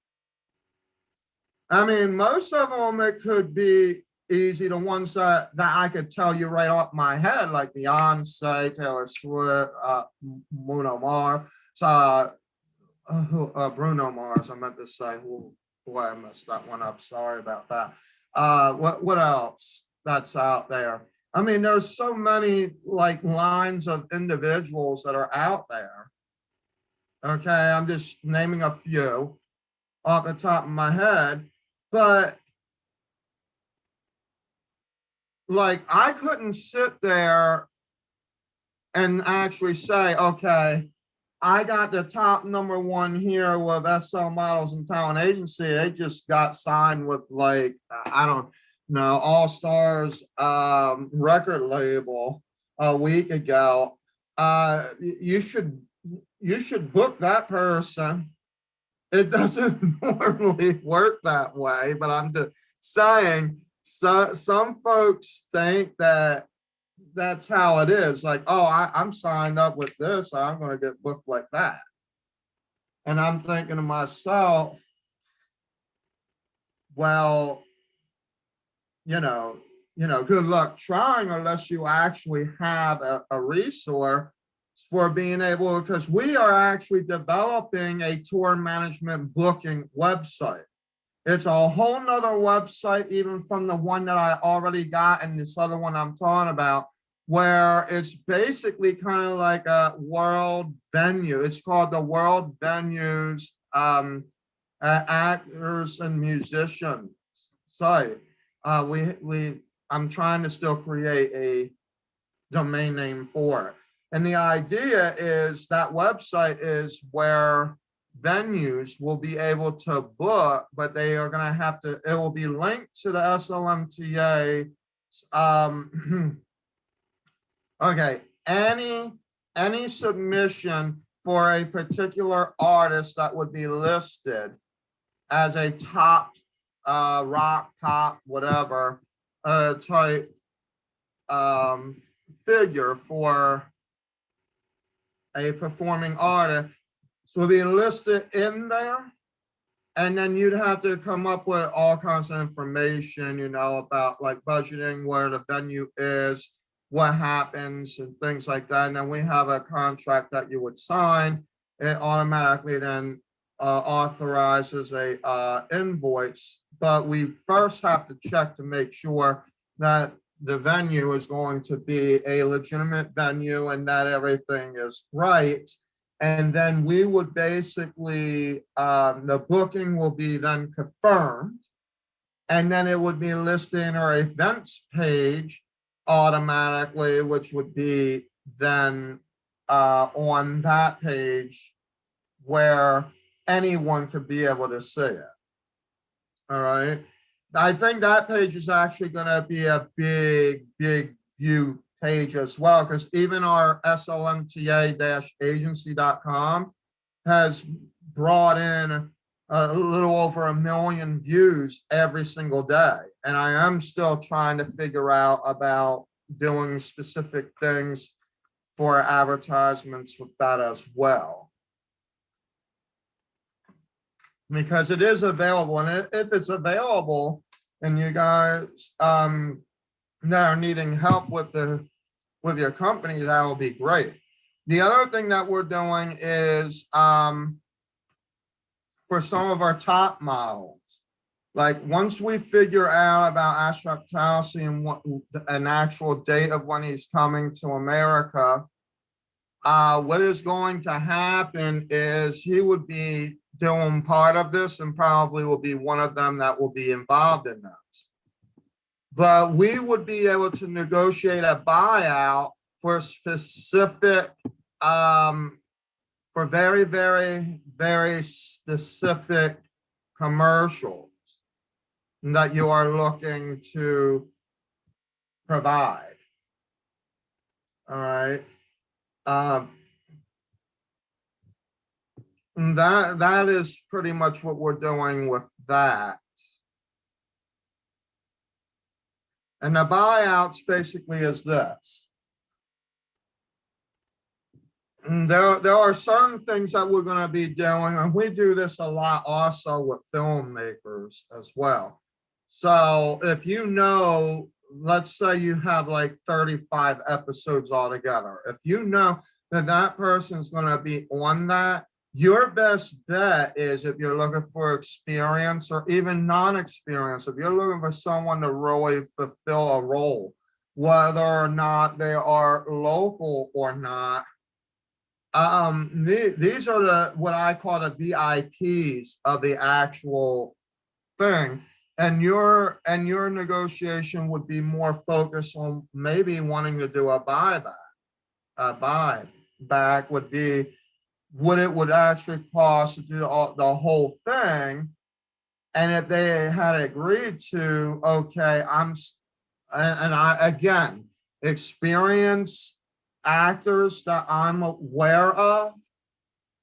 I mean, most of them, it could be easy. The ones that I could tell you right off my head, like Beyonce, Taylor Swift, Bruno Mars, Bruno Mars. I meant to say, boy, I messed that one up. Sorry about that. What else that's out there? I mean, there's so many like lines of individuals that are out there. Okay, I'm just naming a few off the top of my head, but like I couldn't sit there and actually say, okay, I got the top #1 here with SL Models and Talent Agency. They just got signed with like, I don't know, All Stars record label a week ago. You should book that person. It doesn't normally work that way, but I'm just saying, some folks think that that's how it is. Like, oh, I'm signed up with this, I'm going to get booked like that. And I'm thinking to myself, well, good luck trying unless you actually have a resource for being able, because we are actually developing a tour management booking website. It's a whole nother website, even from the one that I already got and this other one I'm talking about, where it's basically kind of like a world venue. It's called the World Venues Actors and Musicians site. I'm trying to still create a domain name for it. And the idea is that website is where venues will be able to book, but they are going to have to, it will be linked to the SLMTA. Okay, any submission for a particular artist that would be listed as a top rock, pop, whatever type figure for a performing artist, so be listed in there, and then you'd have to come up with all kinds of information, about like budgeting, where the venue is, what happens, and things like that. And then we have a contract that you would sign. It automatically then authorizes a invoice, but we first have to check to make sure that the venue is going to be a legitimate venue and that everything is right. And then we would basically, the booking will be then confirmed, and then it would be listed in our events page automatically, which would be then on that page where anyone could be able to see it. All right. I think that page is actually going to be a big, big view page as well, because even our SLMTA-agency.com has brought in a little over 1 million views every single day. And I am still trying to figure out about doing specific things for advertisements with that as well. Because it is available, and if it's available and you guys that are needing help with your company, that will be great. The other thing that we're doing is for some of our top models, like once we figure out about Astroctalcy and what an actual date of when he's coming to America, what is going to happen is he would be doing part of this and probably will be one of them that will be involved in this. But we would be able to negotiate a buyout for specific, for very, very, very specific commercials that you are looking to provide. All right. That is pretty much what we're doing with that. And the buyouts basically is this. And there are certain things that we're going to be doing, and we do this a lot also with filmmakers as well. So if you know, let's say you have like 35 episodes altogether. If you know that that person's going to be on that, your best bet is, if you're looking for experience or even non-experience, if you're looking for someone to really fulfill a role, whether or not they are local or not, these are what I call the VIPs of the actual thing. And your negotiation would be more focused on maybe wanting to do a buyback. A buyback would be what it would actually cost to do the whole thing. And if they had agreed to, okay, again, experienced actors that I'm aware of,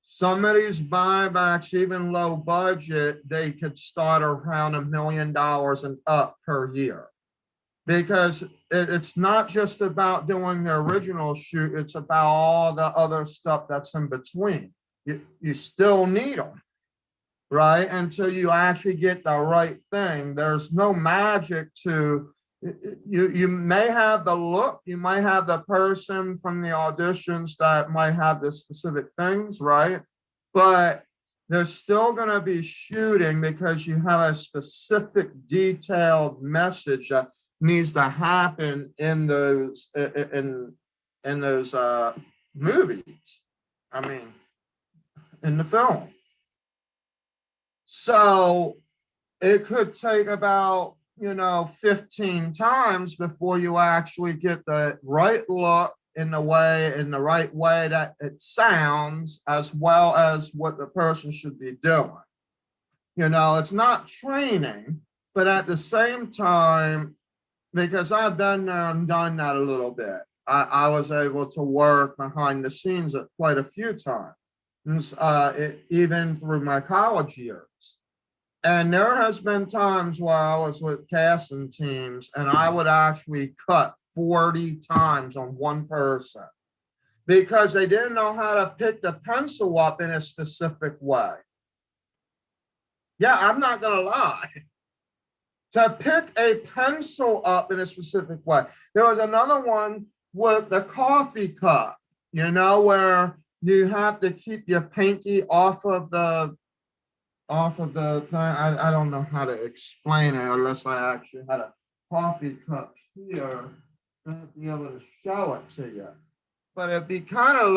some of these buybacks, even low budget, they could start around $1 million and up per year. Because it's not just about doing the original shoot, it's about all the other stuff that's in between. You still need them, right? Until you actually get the right thing. There's no magic to, you may have the look, you might have the person from the auditions that might have the specific things, right? But there's still going to be shooting because you have a specific detailed message that needs to happen in those movies. I mean, in the film. So it could take about 15 times before you actually get the right look in the right way that it sounds, as well as what the person should be doing. It's not training, but at the same time, because I've been there and done that a little bit, I was able to work behind the scenes at quite a few times, even through my college years. And there has been times where I was with casting teams and I would actually cut 40 times on one person because they didn't know how to pick the pencil up in a specific way. Yeah, I'm not going to lie. To pick a pencil up in a specific way. There was another one with the coffee cup, where you have to keep your pinky off of the thing. I don't know how to explain it unless I actually had a coffee cup here to be able to show it to you. But it'd be kind of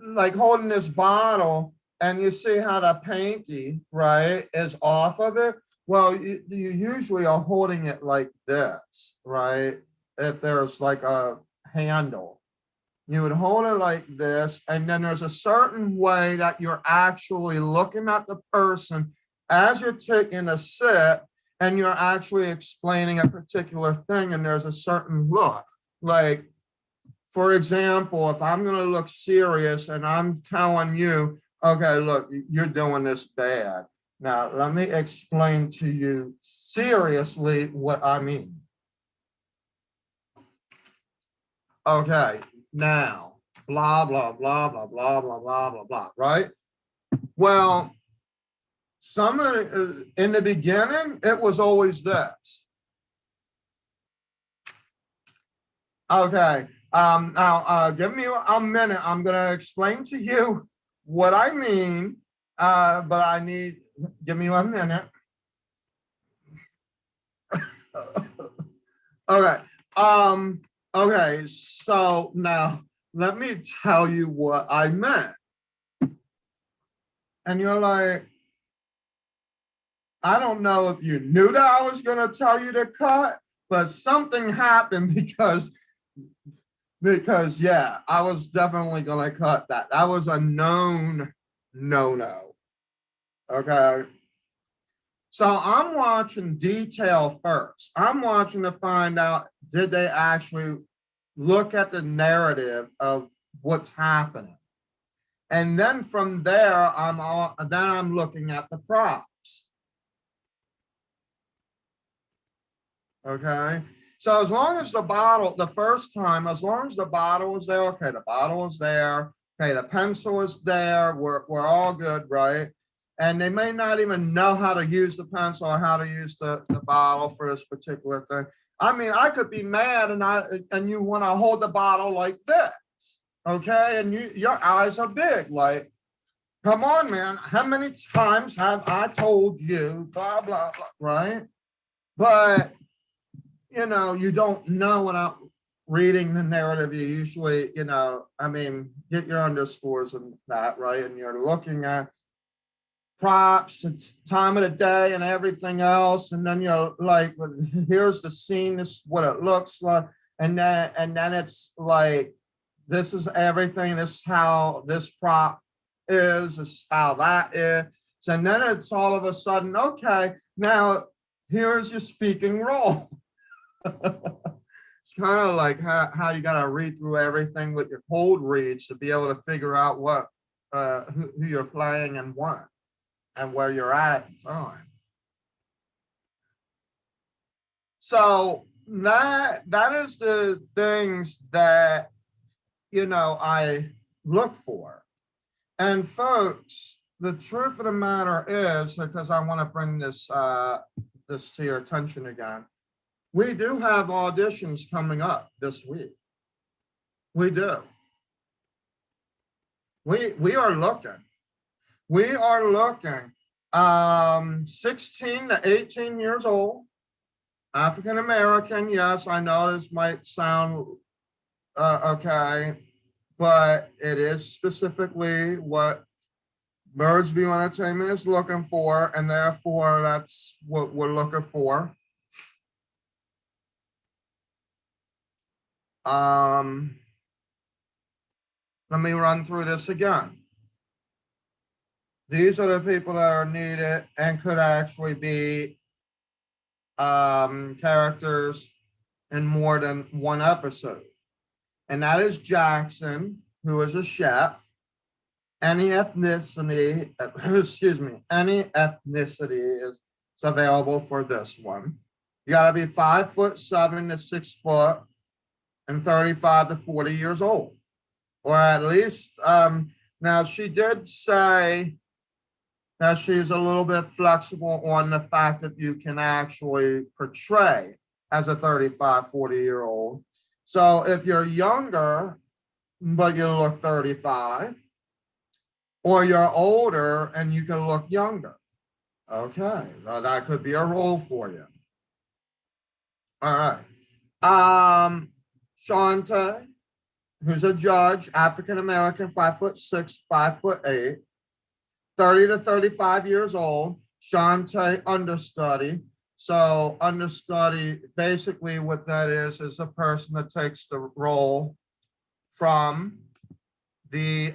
like holding this bottle and you see how the pinky, right, is off of it. Well, you usually are holding it like this, right? If there's like a handle. You would hold it like this, and then there's a certain way that you're actually looking at the person as you're taking a sip, and you're actually explaining a particular thing, and there's a certain look. Like, for example, if I'm going to look serious and I'm telling you, okay, look, you're doing this bad. Now, let me explain to you seriously what I mean. Okay, now, blah, blah, blah, blah, blah, blah, blah, blah, blah, right? Well, in the beginning, it was always this. Okay, now give me a minute. I'm going to explain to you what I mean, but give me 1 minute. Okay, okay, so now let me tell you what I meant. And you're like, I don't know if you knew that I was going to tell you to cut, but something happened because yeah, I was definitely going to cut that. That was a known no. Okay. So I'm watching detail first. I'm watching to find out, did they actually look at the narrative of what's happening? And then from there, I'm looking at the props. Okay. So as long as the bottle, the first time, as long as the bottle was there, okay, the bottle was there, okay, the pencil is there, we're all good, right? And they may not even know how to use the pencil or how to use the bottle for this particular thing. I mean, I could be mad and you want to hold the bottle like this, okay? And your eyes are big, like, come on, man. How many times have I told you, blah, blah, blah, right? But you don't know without reading the narrative. You usually, I mean, get your underscores and that, right? And you're looking at props, it's time of the day and everything else. And then you're like, well, here's the scene, this is what it looks like. And then it's like, this is everything. This is how this prop is, this is how that is. And then it's all of a sudden, okay, now here's your speaking role. It's kind of like how you got to read through everything with your cold reads to be able to figure out what who you're playing and what and where you're at the time. So that is the things that I look for. And folks, the truth of the matter is, because I want to bring this this to your attention again, we do have auditions coming up this week. We do. We are looking. We are looking 16 to 18 years old, African American. Yes, I know this might sound okay, but it is specifically what Birds View Entertainment is looking for, and therefore that's what we're looking for. Let me run through this again. These are the people that are needed and could actually be characters in more than one episode. And that is Jackson, who is a chef. Any ethnicity, any ethnicity is available for this one. You got to be 5'7" to 6 foot and 35 to 40 years old, or at least, now she did say that she's a little bit flexible on the fact that you can actually portray as a 35, 40-year-old. So if you're younger, but you look 35, or you're older and you can look younger, okay, that could be a role for you. All right. Shante, who's a judge, African American, 5'6", 5'8", 30 to 35 years old. Shante, understudy. So understudy, basically what that is a person that takes the role from the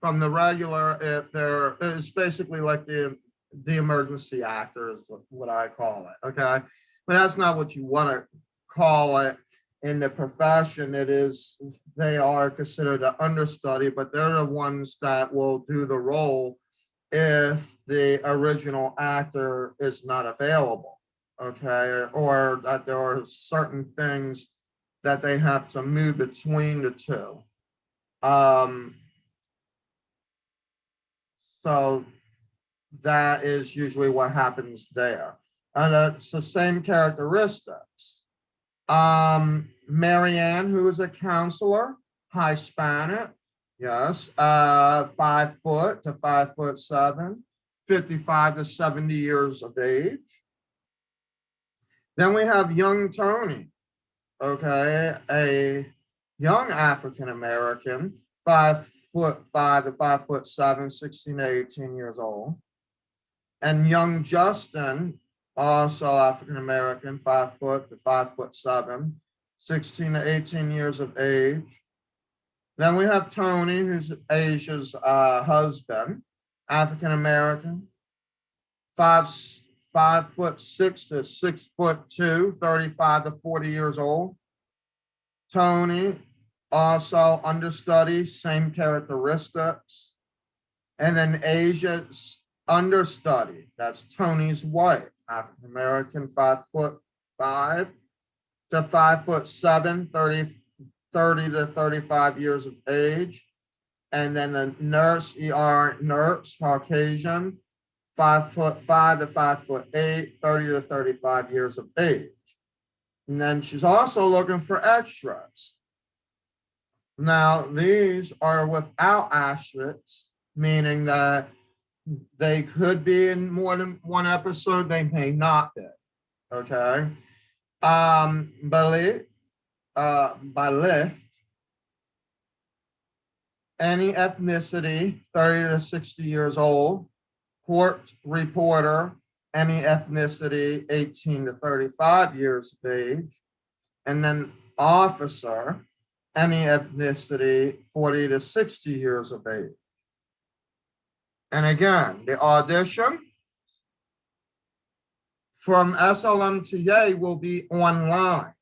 regular, if there is basically like the the emergency actor is what I call it. Okay. But that's not what you want to call it in the profession. It is, they are considered an understudy, but they're the ones that will do the role if the original actor is not available. Okay. Or that there are certain things that they have to move between the two. So that is usually what happens there. And it's the same characteristics. Marianne, who is a counselor, Hispanic, yes, 5 foot to 5'7", 55 to 70 years of age. Then we have young Tony, okay, a young African American, 5'5" to 5'7", 16 to 18 years old. And young Justin, also African American, 5 foot to 5'7", 16 to 18 years of age. Then we have Tony, who's Asia's husband, African American, 5'6" to 6'2", 35 to 40 years old. Tony, also understudy, same characteristics. And then Asia's understudy, that's Tony's wife, African American, 5'5" to 5'7", 30 to 35 years of age. And then the nurse, ER nurse, Caucasian, 5'5" to 5'8", 30 to 35 years of age. And then she's also looking for extras. Now, these are without asterisks, meaning that they could be in more than one episode, they may not be. Okay. Balith, any ethnicity, 30 to 60 years old. Court reporter, any ethnicity, 18 to 35 years of age. And then officer, any ethnicity, 40 to 60 years of age. And again, the audition from SLMTA will be online.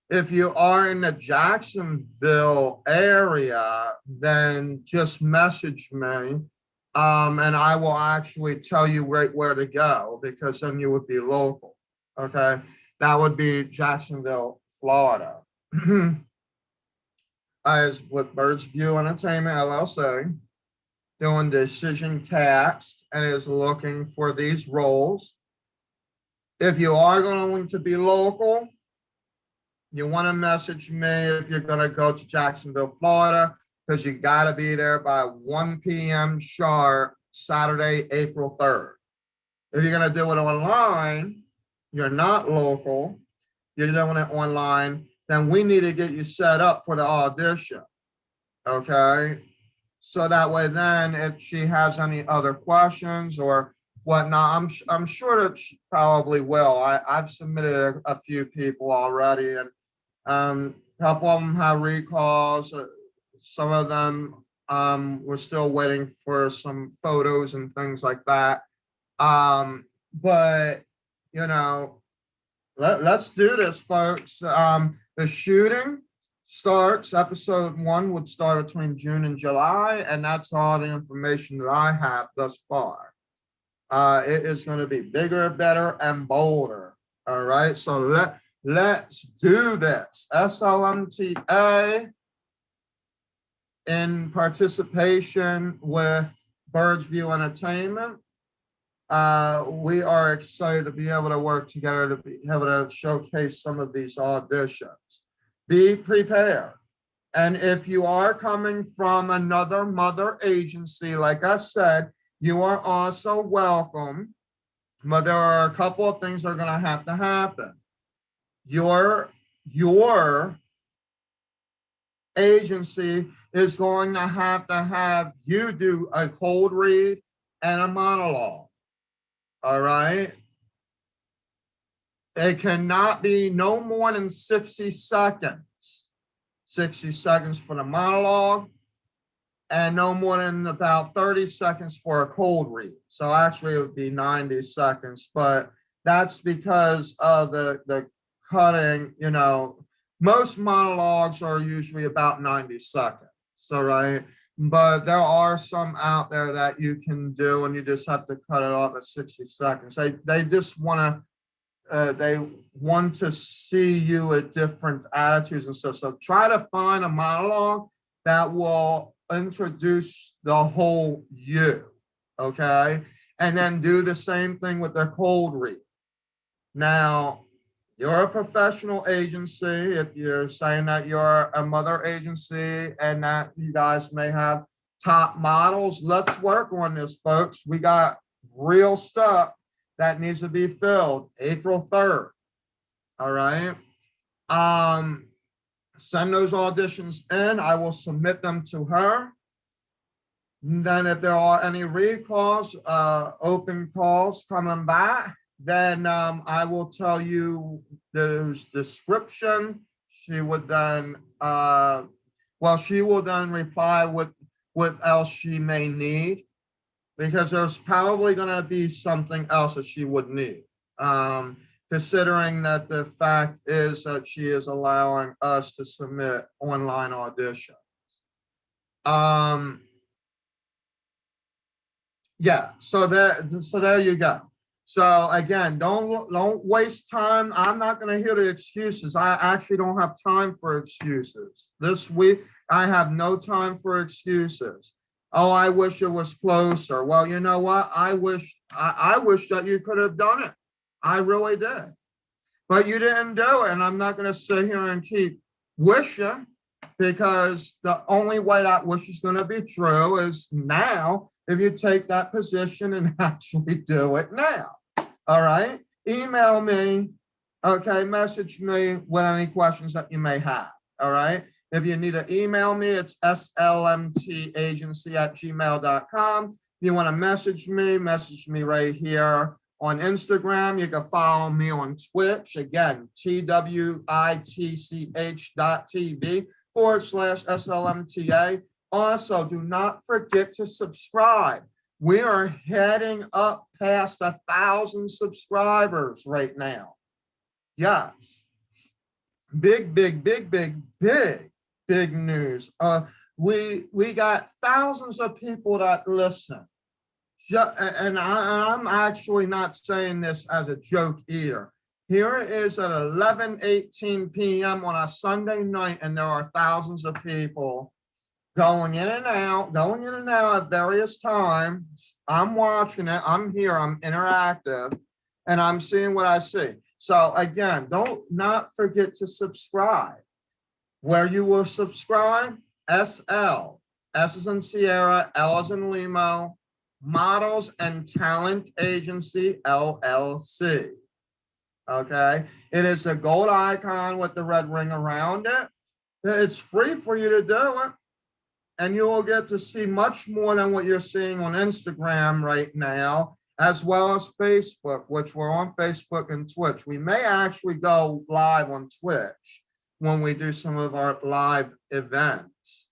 If you are in the Jacksonville area, then just message me, and I will actually tell you right where to go, because then you would be local. Okay, that would be Jacksonville, Florida. As with Birds View Entertainment LLC, doing decision cast and is looking for these roles. If you are going to be local, you want to message me if you're going to go to Jacksonville, Florida, because you got to be there by 1 p.m. sharp, Saturday, April 3rd. If you're going to do it online, you're not local, you're doing it online, then we need to get you set up for the audition. Okay. So that way, then if she has any other questions or whatnot, I'm sure that she probably will. I've submitted a few people already, and a couple of them have recalls. Some of them we're still waiting for some photos and things like that. But you know, let's do this, folks. The shooting starts, episode 1 would start between June and July, and that's all the information that I have thus far. It is going to be bigger, better, and bolder. All right, so let's do this. SLMTA, in participation with Birds View Entertainment, we are excited to be able to work together to be able to showcase some of these auditions. Be prepared. And if you are coming from another mother agency, like I said, you are also welcome, but there are a couple of things that are going to happen. Your agency is going to have you do a cold read and a monologue. All right. It cannot be no more than 60 seconds. 60 seconds for the monologue and no more than about 30 seconds for a cold read. So actually it would be 90 seconds, but that's because of the cutting, you know, most monologues are usually about 90 seconds. So, right. But there are some out there that you can do, and you just have to cut it off at 60 seconds. They just want to, they want to see you at different attitudes and stuff. So try to find a monologue that will introduce the whole you, okay? And then do the same thing with the cold read. Now, you're a professional agency. If you're saying that you're a mother agency and that you guys may have top models, let's work on this, folks. We got real stuff that needs to be filled April 3rd. All right. Send those auditions in. I will submit them to her. And then if there are any recalls, open calls coming back, then I will tell you the description. She would then, she will then reply with what else she may need, because there's probably going to be something else that she would need, considering that the fact is that she is allowing us to submit online auditions. Yeah, so there you go. So again, don't waste time. I'm not going to hear the excuses. I actually don't have time for excuses. This week, I have no time for excuses. Oh, I wish it was closer. Well, you know what? I wish that you could have done it. I really did. But you didn't do it. And I'm not going to sit here and keep wishing, because the only way that wish is going to be true is now, if you take that position and actually do it now. All right. Email me. Okay. Message me with any questions that you may have. All right. If you need to email me, it's slmtagency@gmail.com. If you want to message me right here on Instagram. You can follow me on Twitch. Again, twitch.tv/SLMTA. Also, do not forget to subscribe. We are heading up past 1,000 subscribers right now. Yes. Big news. We got thousands of people that listen. And I'm actually not saying this as a joke either. Here it is at 11:18 p.m. on a Sunday night, and there are thousands of people going in and out at various times. I'm watching it. I'm here. I'm interactive, and I'm seeing what I see. So again, don't not forget to subscribe. Where you will subscribe, SL, S is in Sierra, L is in Limo, Models and Talent Agency, LLC. Okay, it is a gold icon with the red ring around it. It's free for you to do it. And you will get to see much more than what you're seeing on Instagram right now, as well as Facebook, which we're on Facebook and Twitch. We may actually go live on Twitch when we do some of our live events.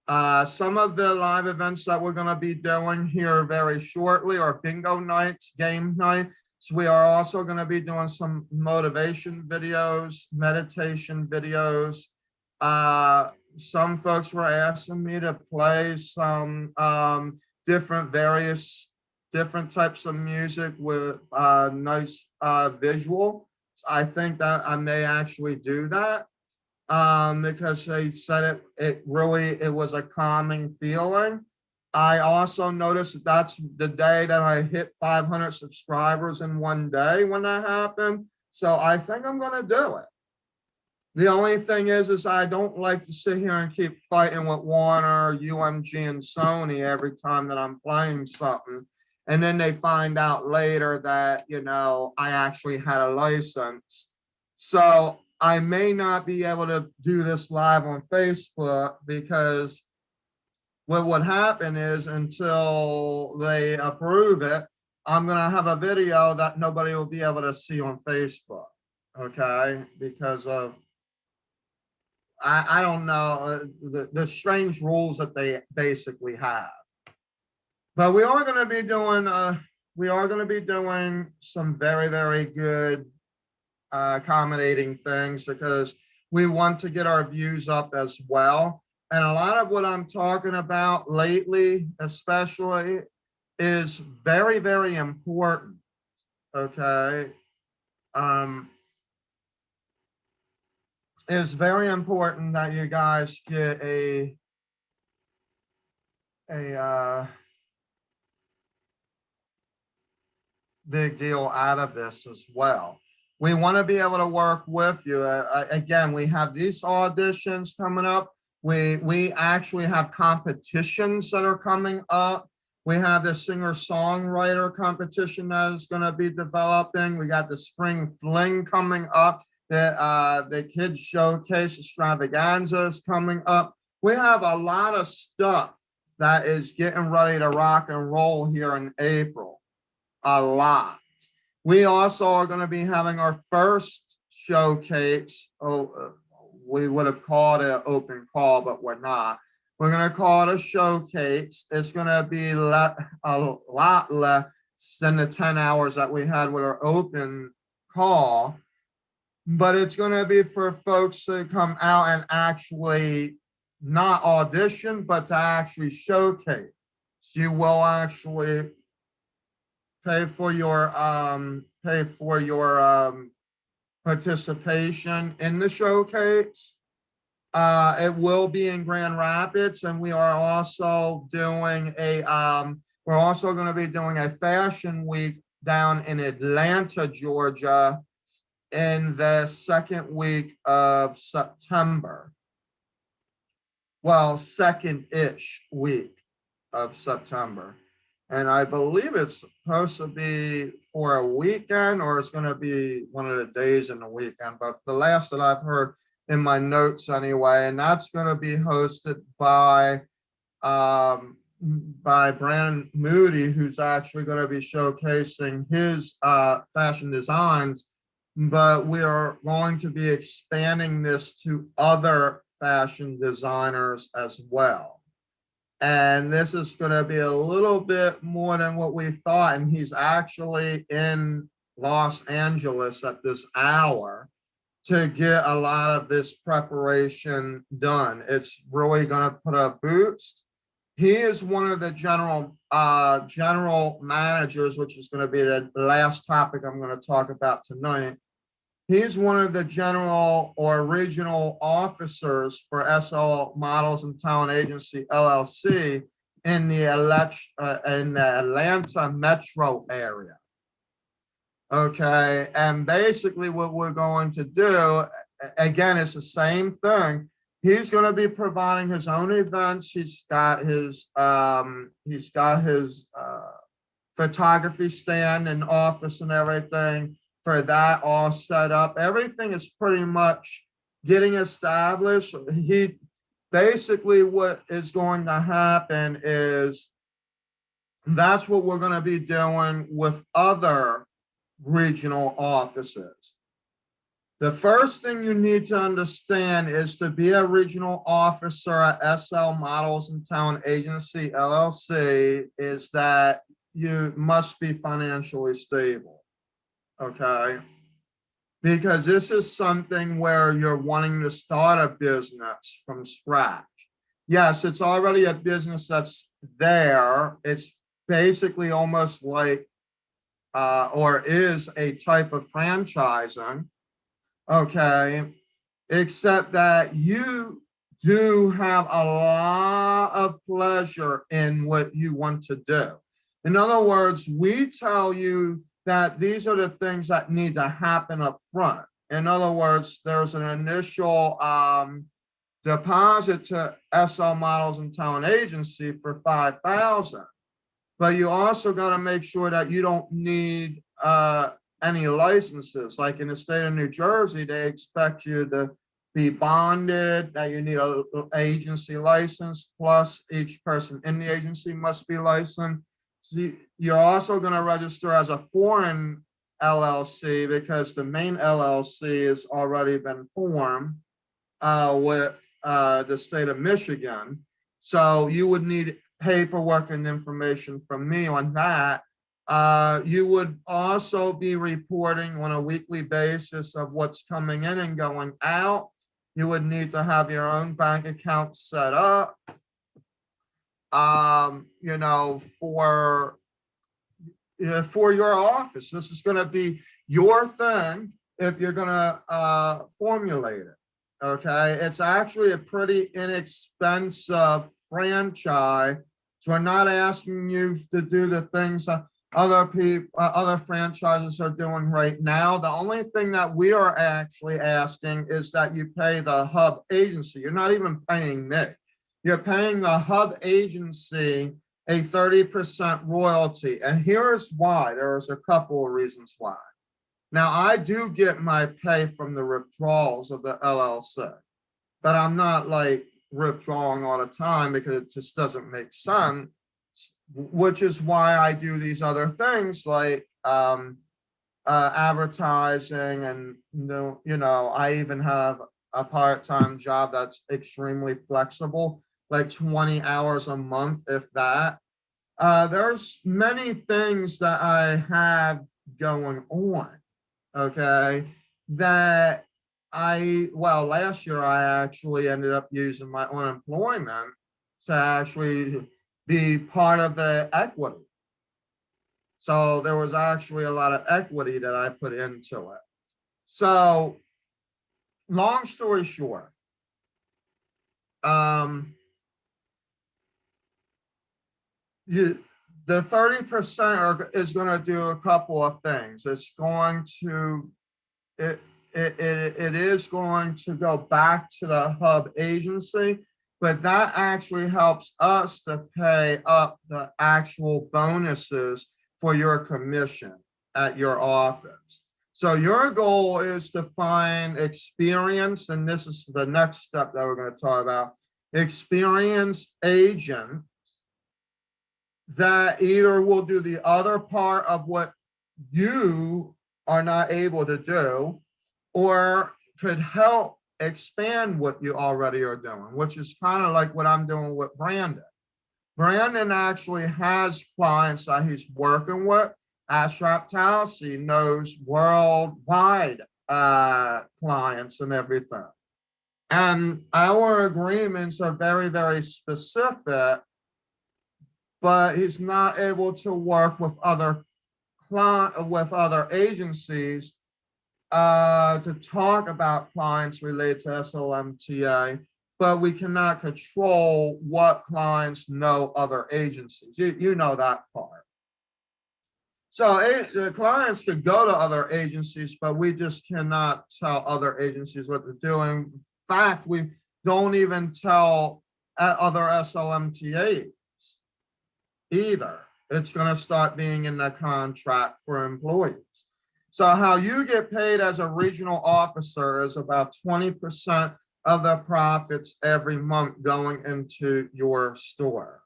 Some of the live events that we're going to be doing here very shortly are bingo nights, game night. So we are also going to be doing some motivation videos, meditation videos. Some folks were asking me to play some different types of music with nice visual. So I think that I may actually do that because they said it was a calming feeling. I also noticed that that's the day that I hit 500 subscribers in one day when that happened. So I think I'm going to do it. The only thing is I don't like to sit here and keep fighting with Warner, UMG, and Sony every time that I'm playing something. And then they find out later that, you know, I actually had a license. So I may not be able to do this live on Facebook, because what would happen is until they approve it, I'm going to have a video that nobody will be able to see on Facebook. Okay. Because of I don't know, the strange rules that they basically have. But we are going to be doing some very, very good accommodating things, because we want to get our views up as well. And a lot of what I'm talking about lately, especially, is very, very important. Okay. It's very important that you guys get a big deal out of this as well. We want to be able to work with you. Again, we have these auditions coming up. We actually have competitions that are coming up. We have the singer-songwriter competition that is going to be developing. We got the Spring Fling coming up. The Kids Showcase Extravaganza is coming up. We have a lot of stuff that is getting ready to rock and roll here in April. A lot. We also are going to be having our first showcase. We would have called it an open call, but we're not. We're going to call it a showcase. It's going to be a lot less than the 10 hours that we had with our open call, but it's going to be for folks to come out and actually not audition, but to actually showcase. So you will actually pay for your participation in the showcase. It will be in Grand Rapids, and we are also doing we're also going to be doing a fashion week down in Atlanta, Georgia, in the second week of September. Well, second-ish week of September. And I believe it's supposed to be for a weekend, or it's going to be one of the days in the weekend. But the last that I've heard in my notes anyway, and that's going to be hosted by Brandon Moody, who's actually going to be showcasing his fashion designs. But we are going to be expanding this to other fashion designers as well. And this is going to be a little bit more than what we thought. And he's actually in Los Angeles at this hour to get a lot of this preparation done. It's really going to put a boost. He is one of the general managers, which is going to be the last topic I'm going to talk about tonight. He's one of the general or regional officers for SL Models and Talent Agency, LLC, in the Atlanta metro area. Okay, and basically what we're going to do, again, it's the same thing. He's going to be providing his own events. He's got his photography stand and office and everything for that all set up. Everything is pretty much getting established. He basically, what is going to happen is that's what we're going to be doing with other regional offices. The first thing you need to understand is to be a regional officer at SL Models and Talent Agency, LLC, is that you must be financially stable. Okay, because this is something where you're wanting to start a business from scratch. Yes, it's already a business that's there. It's basically almost like, or is a type of franchising. Okay, except that you do have a lot of pleasure in what you want to do. In other words, we tell you that these are the things that need to happen up front. In other words, there's an initial deposit to SL Models and Talent Agency for $5,000, but you also got to make sure that you don't need any licenses. Like in the state of New Jersey, they expect you to be bonded, that you need an agency license, plus each person in the agency must be licensed. So you're also going to register as a foreign LLC because the main LLC has already been formed. with the state of Michigan. So you would need paperwork and information from me on that. You would also be reporting on a weekly basis of what's coming in and going out. You would need to have your own bank account set up, you know, for your office. This is going to be your thing if you're going to formulate it. Okay, it's actually a pretty inexpensive franchise. So we're not asking you to do the things that other franchises are doing right now. The only thing that we are actually asking is that you pay the hub agency. You're not even paying me. You're paying the hub agency a 30% royalty. And here's why. There's a couple of reasons why. Now, I do get my pay from the withdrawals of the LLC, but I'm not like withdrawing all the time because it just doesn't make sense, which is why I do these other things like advertising, and you know, I even have a part-time job that's extremely flexible, like 20 hours a month, if that. There's many things that I have going on, okay, that well, last year I actually ended up using my unemployment to actually be part of the equity. So there was actually a lot of equity that I put into it. So long story short, the 30% is going to do a couple of things. It's going to, it is going to go back to the hub agency, but that actually helps us to pay up the actual bonuses for your commission at your office. So your goal is to find experience, and this is the next step that we're going to talk about, experienced agent that either will do the other part of what you are not able to do, or could help expand what you already are doing, which is kind of like what I'm doing with Brandon. Brandon actually has clients that he's working with. Astrap Talcy knows worldwide clients and everything. And our agreements are very, very specific, but he's not able to work with other agencies to talk about clients related to SLMTA, but we cannot control what clients know other agencies. You know that part. So the clients could go to other agencies, but we just cannot tell other agencies what to do. In fact, we don't even tell other SLMTAs either. It's going to start being in the contract for employees. So how you get paid as a regional officer is about 20% of the profits every month going into your store.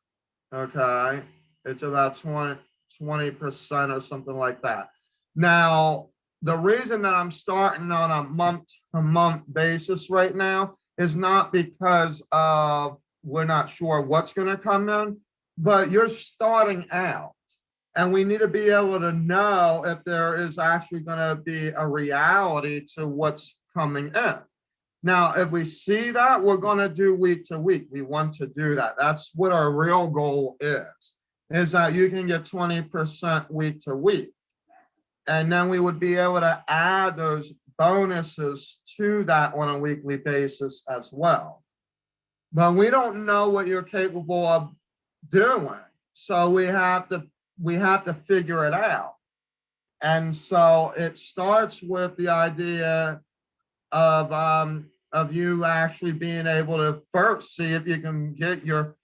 Okay, it's about 20% or something like that. Now, the reason that I'm starting on a month-to-month basis right now is not because of we're not sure what's going to come in, but you're starting out. And we need to be able to know if there is actually going to be a reality to what's coming in. Now, if we see that, we're going to do week to week. We want to do that. That's what our real goal is that you can get 20% week to week. And then we would be able to add those bonuses to that on a weekly basis as well. But we don't know what you're capable of doing. So we have to figure it out. And so it starts with the idea of you actually being able to first see if you can get your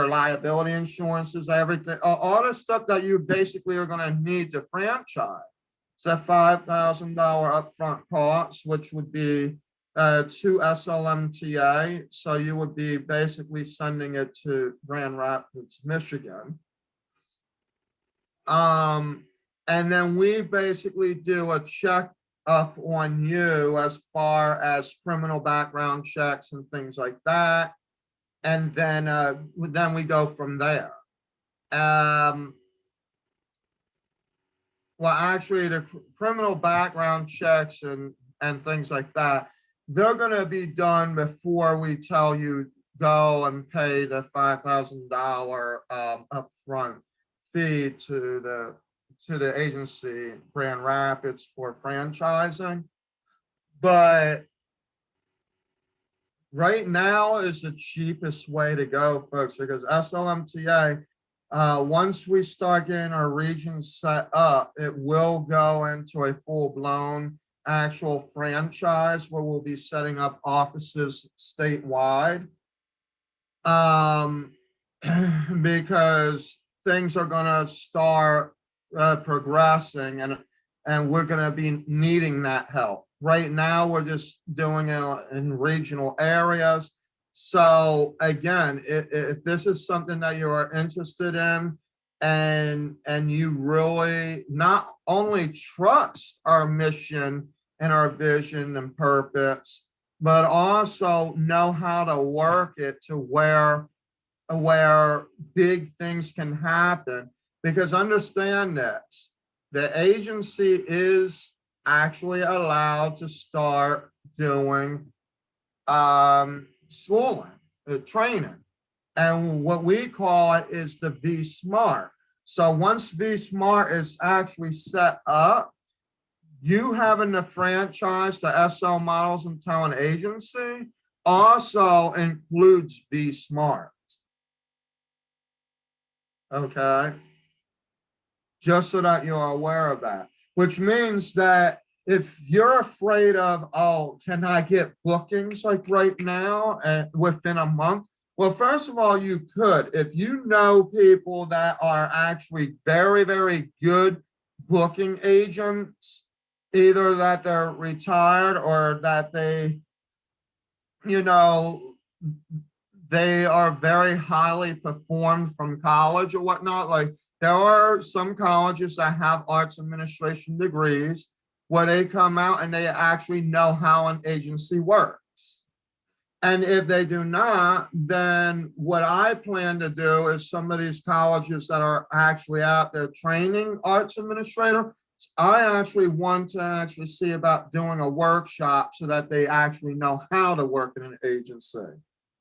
liability insurances, everything, all the stuff that you basically are going to need to franchise. It's a $5,000 upfront cost, which would be to SLMTA. So you would be basically sending it to Grand Rapids, Michigan. And then we basically do a check up on you as far as criminal background checks and things like that. And then we go from there. Well, actually, the criminal background checks and things like that, they're going to be done before we tell you go and pay the $5,000 upfront fee to the agency Grand Rapids for franchising. But right now is the cheapest way to go, folks, because SLMTA, once we start getting our region set up, it will go into a full-blown actual franchise where we'll be setting up offices statewide, because things are going to start progressing, and we're going to be needing that help. Right now, we're just doing it in regional areas. So again, if this is something that you are interested in, and you really not only trust our mission and our vision and purpose, but also know how to work it to where big things can happen. Because understand this, the agency is actually allowed to start doing schooling, training. And what we call it is the V-Smart. So once V-Smart is actually set up, you having the franchise, the SL Models and Talent Agency also includes V-Smart. Okay? Just so that you're aware of that, which means that if you're afraid of, oh, can I get bookings like right now and within a month? Well, first of all, you could. If you know people that are actually very, very good booking agents, either that they're retired or that they, they are very highly performed from college or whatnot. Like there are some colleges that have arts administration degrees where they come out and they actually know how an agency works. And if they do not, then what I plan to do is some of these colleges that are actually out there training arts administrator, I actually want to actually see about doing a workshop so that they actually know how to work in an agency.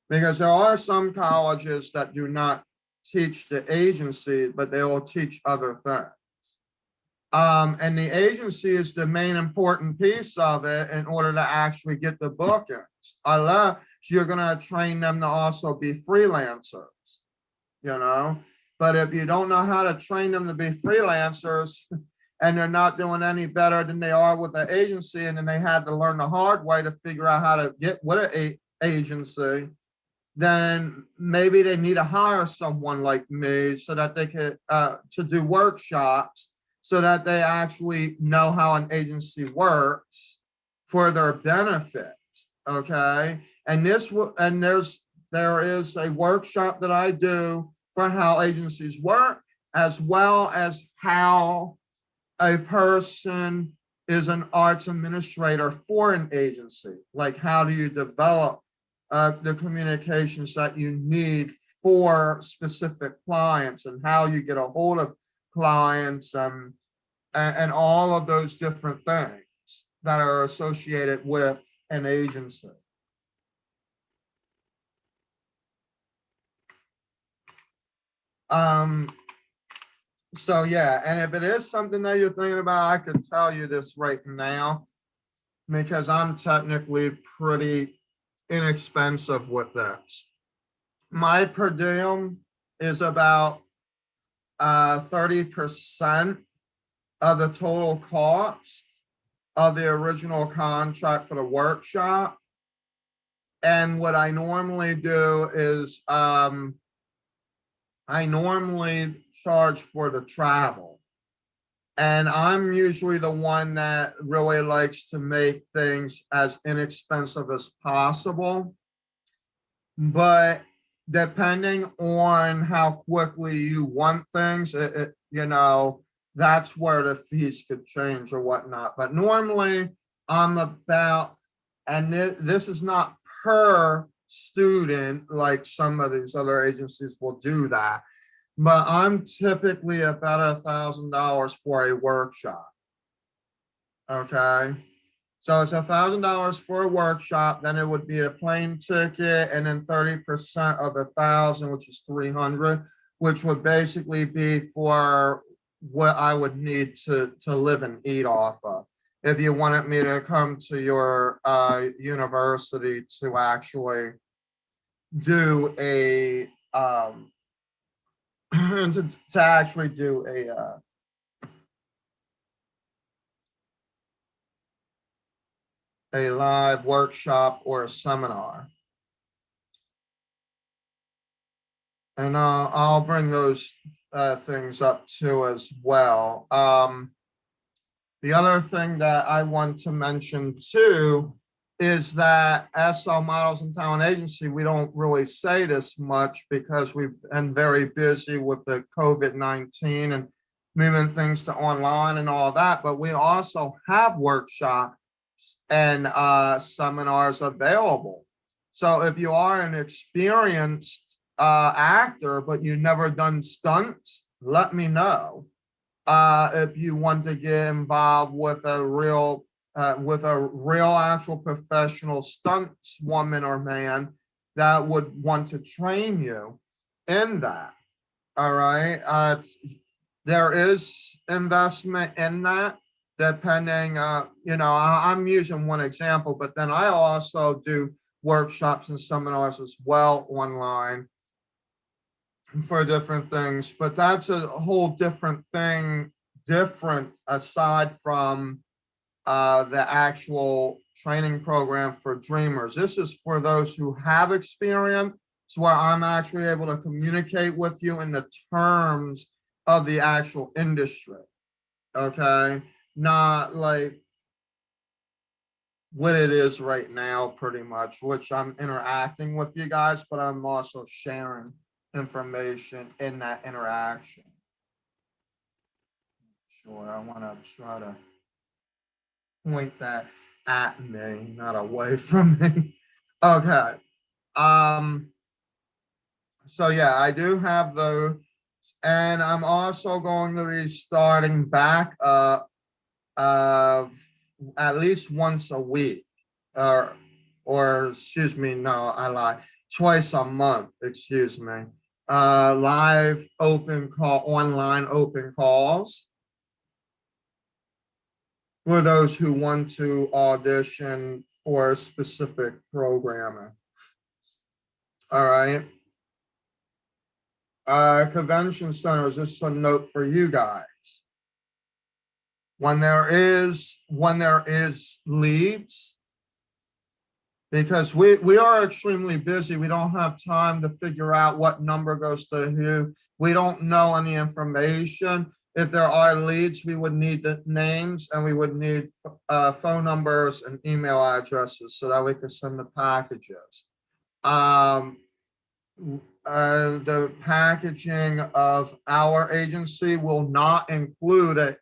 Because there are some colleges that do not teach the agency, but they will teach other things. And the agency is the main important piece of it in order to actually get the bookings. You're going to train them to also be freelancers, But if you don't know how to train them to be freelancers and they're not doing any better than they are with the agency, and then they had to learn the hard way to figure out how to get with an agency, then maybe they need to hire someone like me so that they could to do workshops so that they actually know how an agency works for their benefit. Okay. And there is a workshop that I do for how agencies work, as well as how a person is an arts administrator for an agency. Like how do you develop the communications that you need for specific clients, and how you get a hold of clients, and all of those different things that are associated with an agency. So yeah, and if it is something that you're thinking about, I could tell you this right now, because I'm technically pretty inexpensive with this. My per diem is about 30% of the total cost of the original contract for the workshop. And what I normally do is I normally charge for the travel. And I'm usually the one that really likes to make things as inexpensive as possible. But depending on how quickly you want things, that's where the fees could change or whatnot. But normally I'm about, and this is not per student like some of these other agencies will do that, but I'm typically about $1,000 for a workshop. Okay. So it's $1,000 for a workshop, then it would be a plane ticket, and then 30% of the 1,000, which is 300, which would basically be for what I would need to live and eat off of. If you wanted me to come to your university to actually do to actually do a live workshop or a seminar. And I'll bring those things up too as well. The other thing that I want to mention too is that SL Models and Talent Agency, we don't really say this much because we've been very busy with the COVID-19 and moving things to online and all that, but we also have workshops and seminars available. So if you are an experienced actor, but you never done stunts, let me know. If you want to get involved with a real actual professional stunts woman or man that would want to train you in that. All right. There is investment in that, depending, I'm using one example, but then I also do workshops and seminars as well online for different things, but that's a whole different thing, different aside from the actual training program for dreamers. This is for those who have experience. It's where I'm actually able to communicate with you in the terms of the actual industry. Okay. Not like what it is right now, pretty much, which I'm interacting with you guys, but I'm also sharing information in that interaction. Sure, I want to try to point that at me, not away from me. Okay. So yeah, I do have those, and I'm also going to be starting back up at least once a week, or excuse me, no, I lie, twice a month, excuse me. Live open call, online open calls for those who want to audition for specific programming. All right. Convention centers, this is a note for you guys. When there is leads, because we are extremely busy. We don't have time to figure out what number goes to who. We don't know any information. If there are leads, we would need the names, and we would need phone numbers and email addresses so that we could send the packages. The packaging of our agency will not include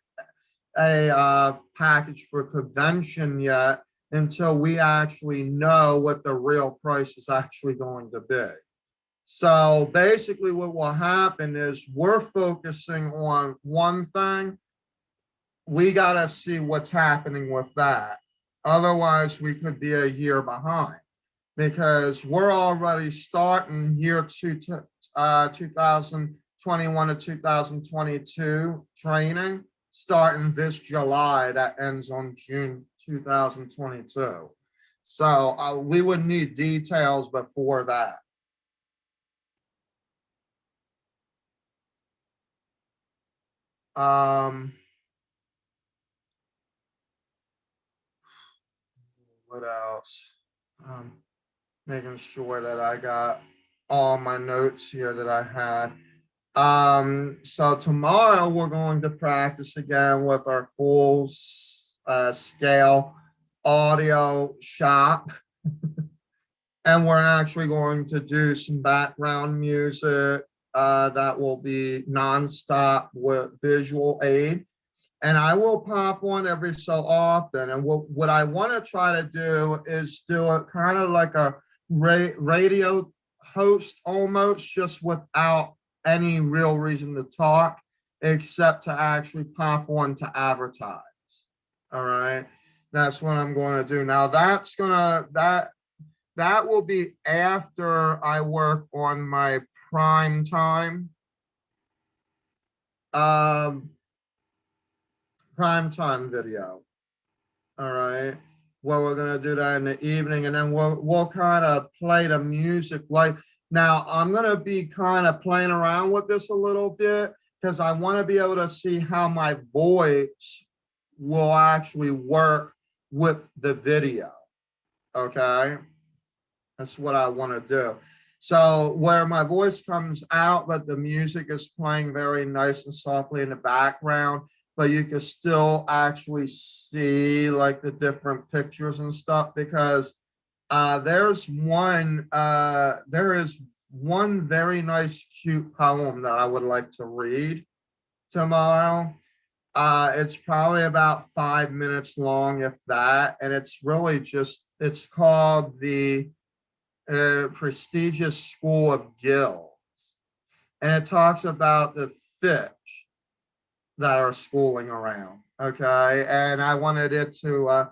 a package for convention yet until we actually know what the real price is actually going to be. So basically what will happen is we're focusing on one thing. We got to see what's happening with that. Otherwise, we could be a year behind, because we're already starting year 2021 to 2022 training, starting this July, that ends on June 2022. So we would need details before that. What else? Making sure that I got all my notes here that I had. So tomorrow we're going to practice again with our full scale audio shop. And we're actually going to do some background music that will be nonstop with visual aid. and I will pop one every so often. And what I want to try to do is do it kind of like a radio host almost, just without any real reason to talk, except to actually pop one to advertise. All right. That's what I'm going to do. Now that will be after I work on my prime time. Prime time video. All right. Well, we're gonna do that in the evening, and then we'll kind of play the music. Like now, I'm gonna be kind of playing around with this a little bit because I want to be able to see how my voice will actually work with the video. Okay, that's what I want to do. So where my voice comes out, but the music is playing very nice and softly in the background, but you can still actually see like the different pictures and stuff, because there is one very nice, cute poem that I would like to read tomorrow. It's probably about 5 minutes long, if that, and it's really just, it's called the Prestigious School of Gills, and it talks about the fish that are schooling around. Okay, and I wanted it to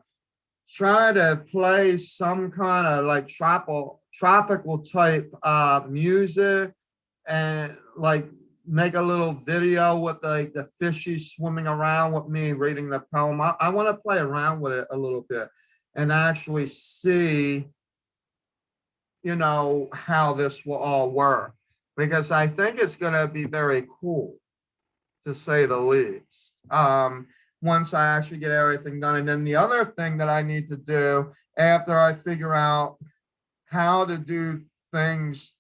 try to play some kind of like tropical type music, and like make a little video with like the fishies swimming around with me reading the poem. I want to play around with it a little bit and actually see, how this will all work, because I think it's going to be very cool, to say the least, once I actually get everything done. And then the other thing that I need to do after I figure out how to do things,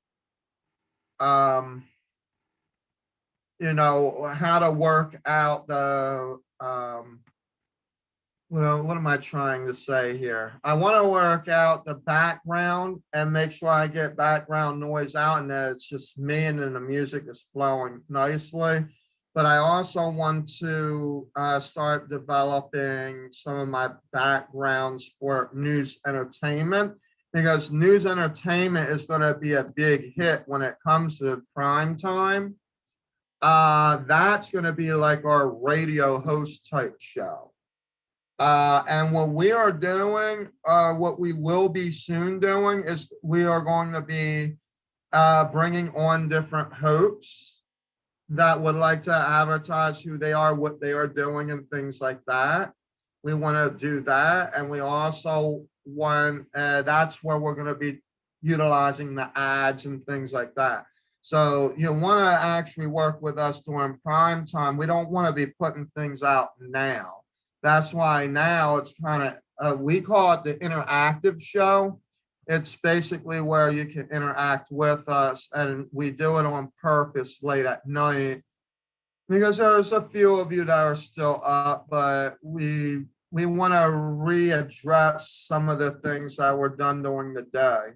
how to work out the, what am I trying to say here? I want to work out the background and make sure I get background noise out and that it's just me and then the music is flowing nicely. But I also want to start developing some of my backgrounds for news entertainment, because news entertainment is going to be a big hit when it comes to prime time. That's going to be like our radio host type show. And what we are doing, what we will be soon doing, is we are going to be bringing on different hosts that would like to advertise who they are, what they are doing, and things like that. We want to do that. And we also want, that's where we're going to be utilizing the ads and things like that. So you want to actually work with us during prime time. We don't want to be putting things out now. That's why now it's kind of, we call it the interactive show. It's basically where you can interact with us, and we do it on purpose late at night because there's a few of you that are still up, but we want to readdress some of the things that were done during the day.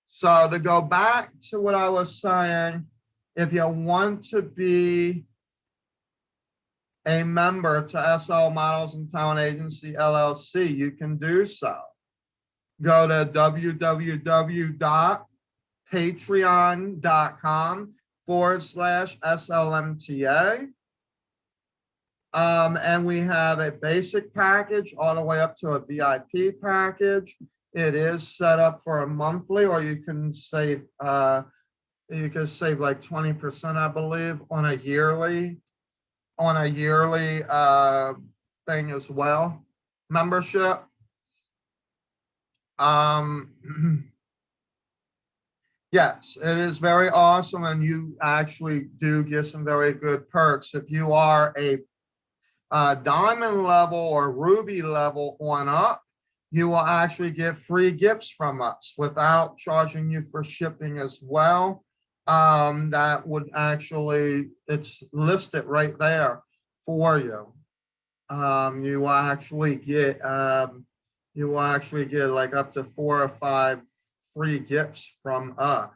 So to go back to what I was saying, if you want to be a member to SL Models and Talent Agency LLC, you can do so. Go to www.patreon.com/SLMTA. And we have a basic package all the way up to a VIP package. It is set up for a monthly, or you can save like 20%, I believe, on a yearly thing as well, membership. Yes, it is very awesome, and you actually do get some very good perks. If you are a diamond level or ruby level on up, you will actually get free gifts from us without charging you for shipping as well. That would actually, it's listed right there for you. You will actually get like up to 4 or 5 free gifts from us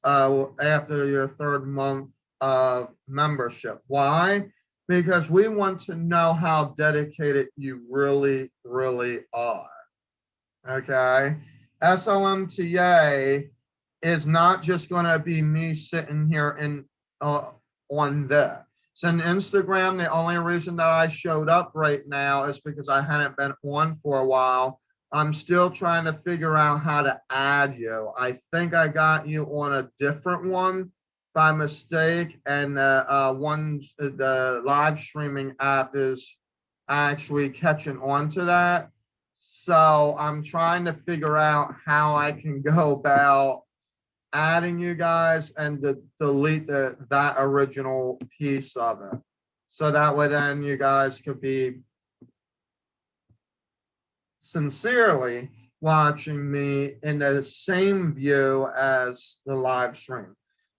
after your 3rd month of membership. Why? Because we want to know how dedicated you really, really are. Okay. SLMTA is not just going to be me sitting here in on this. So in Instagram, the only reason that I showed up right now is because I hadn't been on for a while. I'm still trying to figure out how to add you. I think I got you on a different one by mistake, and the live streaming app is actually catching on to that. So I'm trying to figure out how I can go about adding you guys and delete that original piece of it. So that way then you guys could be sincerely watching me in the same view as the live stream.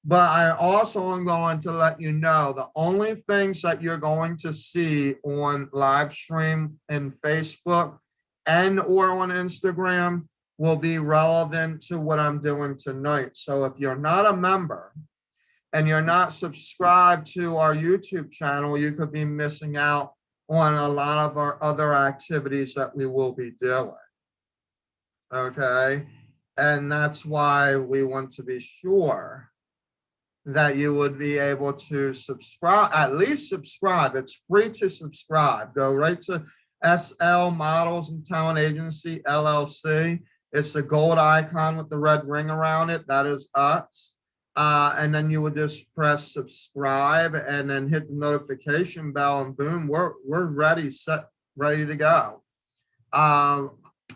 But I also am going to let you know the only things that you're going to see on live stream in Facebook and or on Instagram will be relevant to what I'm doing tonight. So if you're not a member and you're not subscribed to our YouTube channel, you could be missing out on a lot of our other activities that we will be doing. Okay. And that's why we want to be sure that you would be able to subscribe, at least subscribe. It's free to subscribe. Go right to SL Models and Talent Agency, LLC. It's the gold icon with the red ring around it. That is us. And then you would just press subscribe and then hit the notification bell, and boom, we're ready, set, ready to go.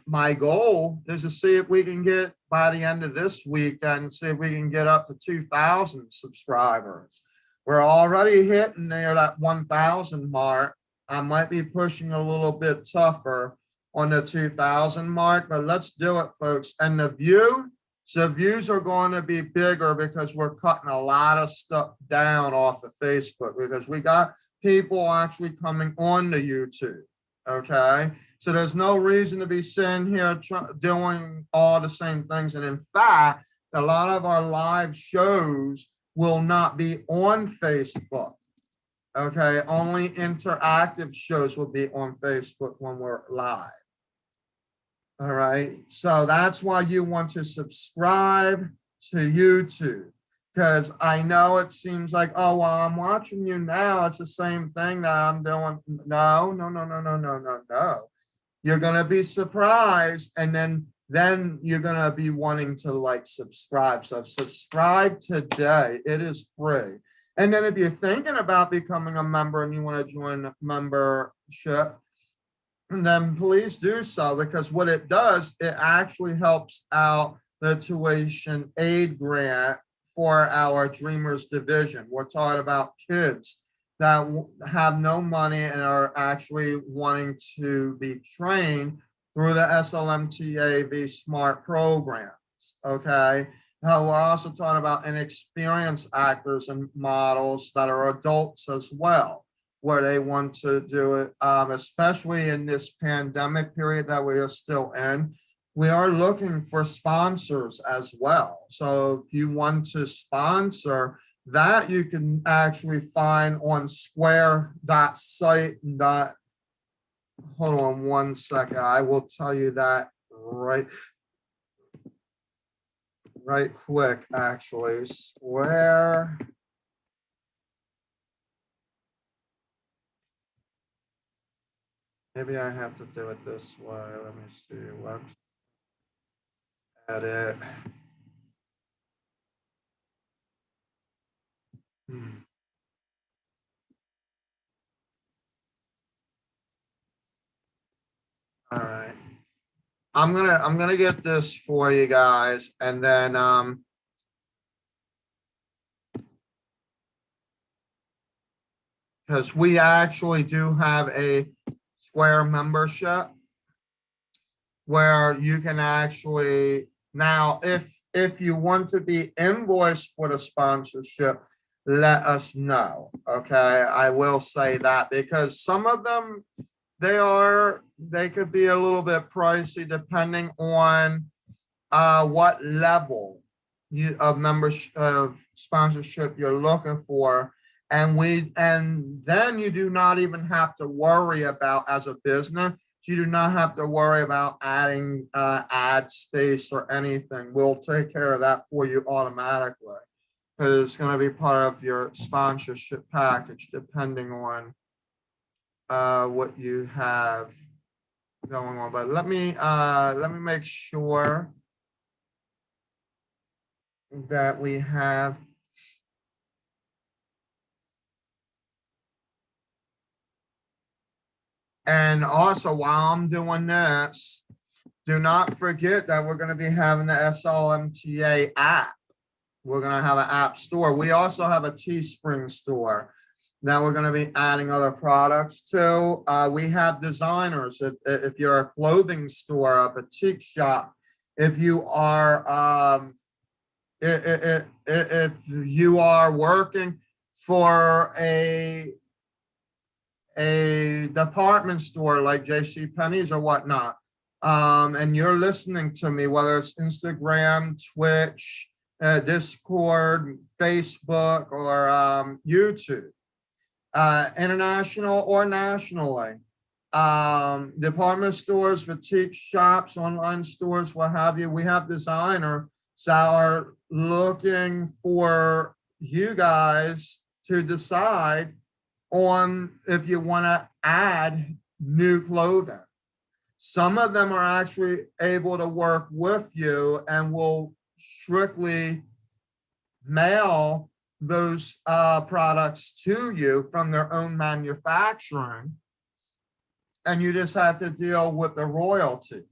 My goal is to see if we can get by the end of this week and see if we can get up to 2,000 subscribers. We're already hitting there that 1,000 mark. I might be pushing a little bit tougher on the 2,000 mark, but let's do it, folks. And the views are going to be bigger because we're cutting a lot of stuff down off of Facebook because we got people actually coming on to YouTube. Okay. So there's no reason to be sitting here doing all the same things. And in fact, a lot of our live shows will not be on Facebook. Okay. Only interactive shows will be on Facebook when we're live. All right. So that's why you want to subscribe to YouTube, because I know it seems like, oh, well, I'm watching you now. It's the same thing that I'm doing. No, no, no, no, no, no, no, no. You're going to be surprised. And then you're going to be wanting to like subscribe. So subscribe today. It is free. And then if you're thinking about becoming a member and you want to join membership, then please do so, because what it does, it actually helps out the tuition aid grant for our Dreamers division. We're talking about kids that have no money and are actually wanting to be trained through the SLMTA Be Smart programs. Okay. Now, we're also talking about inexperienced actors and models that are adults as well, where they want to do it, especially in this pandemic period that we are still in. We are looking for sponsors as well. So if you want to sponsor, that you can actually find on square.site. Hold on one second. I will tell you that right quick, actually. Square. Maybe I have to do it this way. Let me see. Website. Edit. All right. I'm gonna get this for you guys, and then because we actually do have a Square membership where you can actually now, if you want to be invoiced for the sponsorship, let us know. Okay, I will say that, because some of them, they could be a little bit pricey depending on what level of membership of sponsorship you're looking for. And then you do not even have to worry about, as a business, you do not have to worry about adding ad space or anything. We'll take care of that for you automatically, because it's going to be part of your sponsorship package, depending on what you have going on. But let me make sure that we have. And also, while I'm doing this, do not forget that we're going to be having the SLMTA app. We're going to have an app store. We also have a Teespring store that we're going to be adding other products to. We have designers. If you're a clothing store, a boutique shop, if you are if you are working for a department store like J.C. Penney's or whatnot, and you're listening to me, whether it's Instagram, Twitch, Discord, Facebook, or YouTube, international or nationally, department stores, boutique shops, online stores, what have you, we have designers that are looking for you guys to decide on if you want to add new clothing. Some of them are actually able to work with you and will strictly mail those products to you from their own manufacturing, and you just have to deal with the royalties.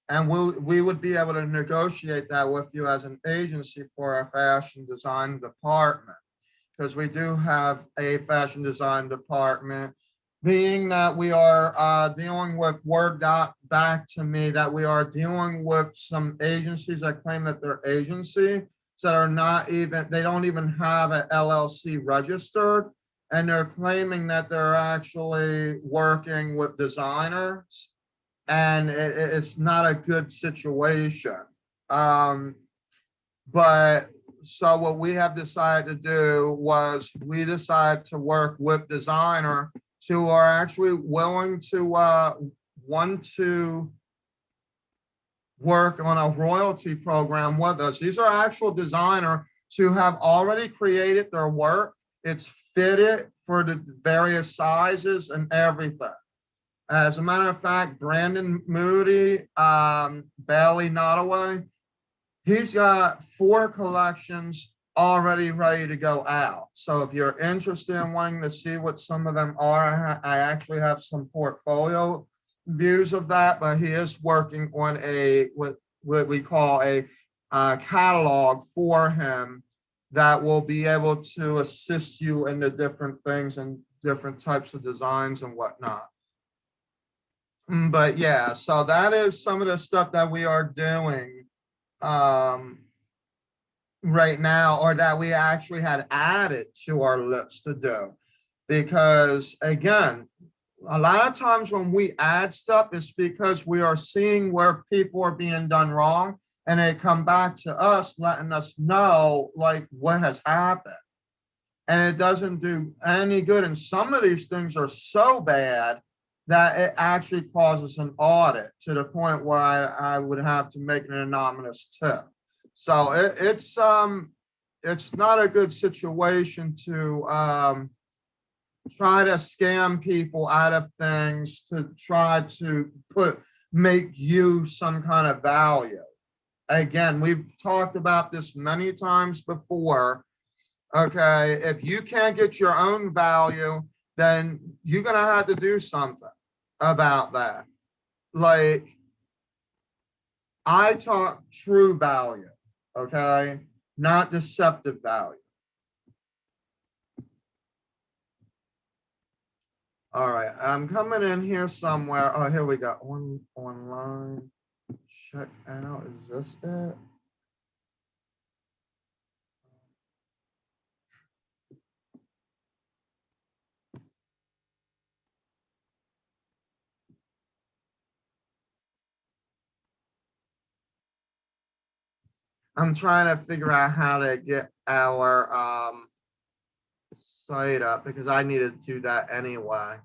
And we would be able to negotiate that with you as an agency for our fashion design department, because we do have a fashion design department. Being that we are dealing with, word got back to me that we are dealing with some agencies that claim that they're agency, that are not even, they don't even have an LLC registered, and they're claiming that they're actually working with designers, and it's not a good situation. But so what we have decided to do was we decided to work with designer who are actually willing to want to work on a royalty program with us. These are actual designers who have already created their work. It's fitted for the various sizes and everything. As a matter of fact, Brandon Moody, Bailey Nottaway, he's got 4 collections already ready to go out. So if you're interested in wanting to see what some of them are, I actually have some portfolio views of that, but he is working on a what we call a catalog for him that will be able to assist you in the different things and different types of designs and whatnot. But yeah, so that is some of the stuff that we are doing right now, or that we actually had added to our list to do. Because again, a lot of times when we add stuff, it's because we are seeing where people are being done wrong, and they come back to us letting us know like what has happened. And it doesn't do any good. And some of these things are so bad that it actually causes an audit, to the point where I would have to make an anonymous tip. So it's not a good situation to try to scam people out of things to try to make you some kind of value. Again, we've talked about this many times before. Okay, if you can't get your own value, then you're gonna have to do something about that. Like, I talk true value, okay, not deceptive value. All right, I'm coming in here somewhere. Oh, here we go. Online check out. Is this it? I'm trying to figure out how to get our site up because I needed to do that anyway.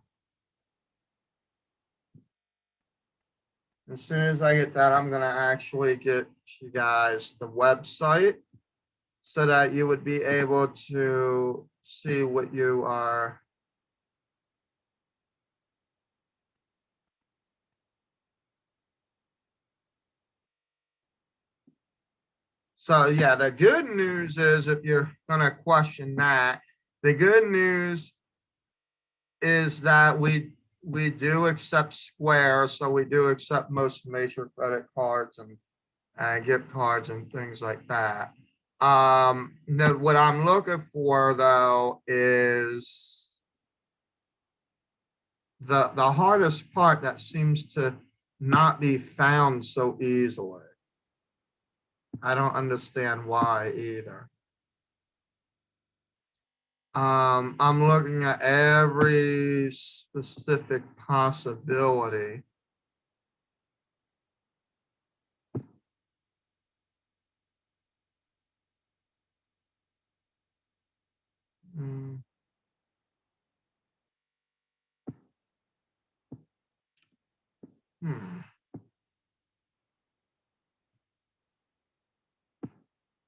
As soon as I get that, I'm going to actually get you guys the website so that you would be able to see what you are. So yeah, the good news is, if you're going to question that, the good news is that we do accept Square, so we do accept most major credit cards and gift cards and things like that. What I'm looking for though is the hardest part that seems to not be found so easily. I don't understand why either. I'm looking at every specific possibility. Hmm.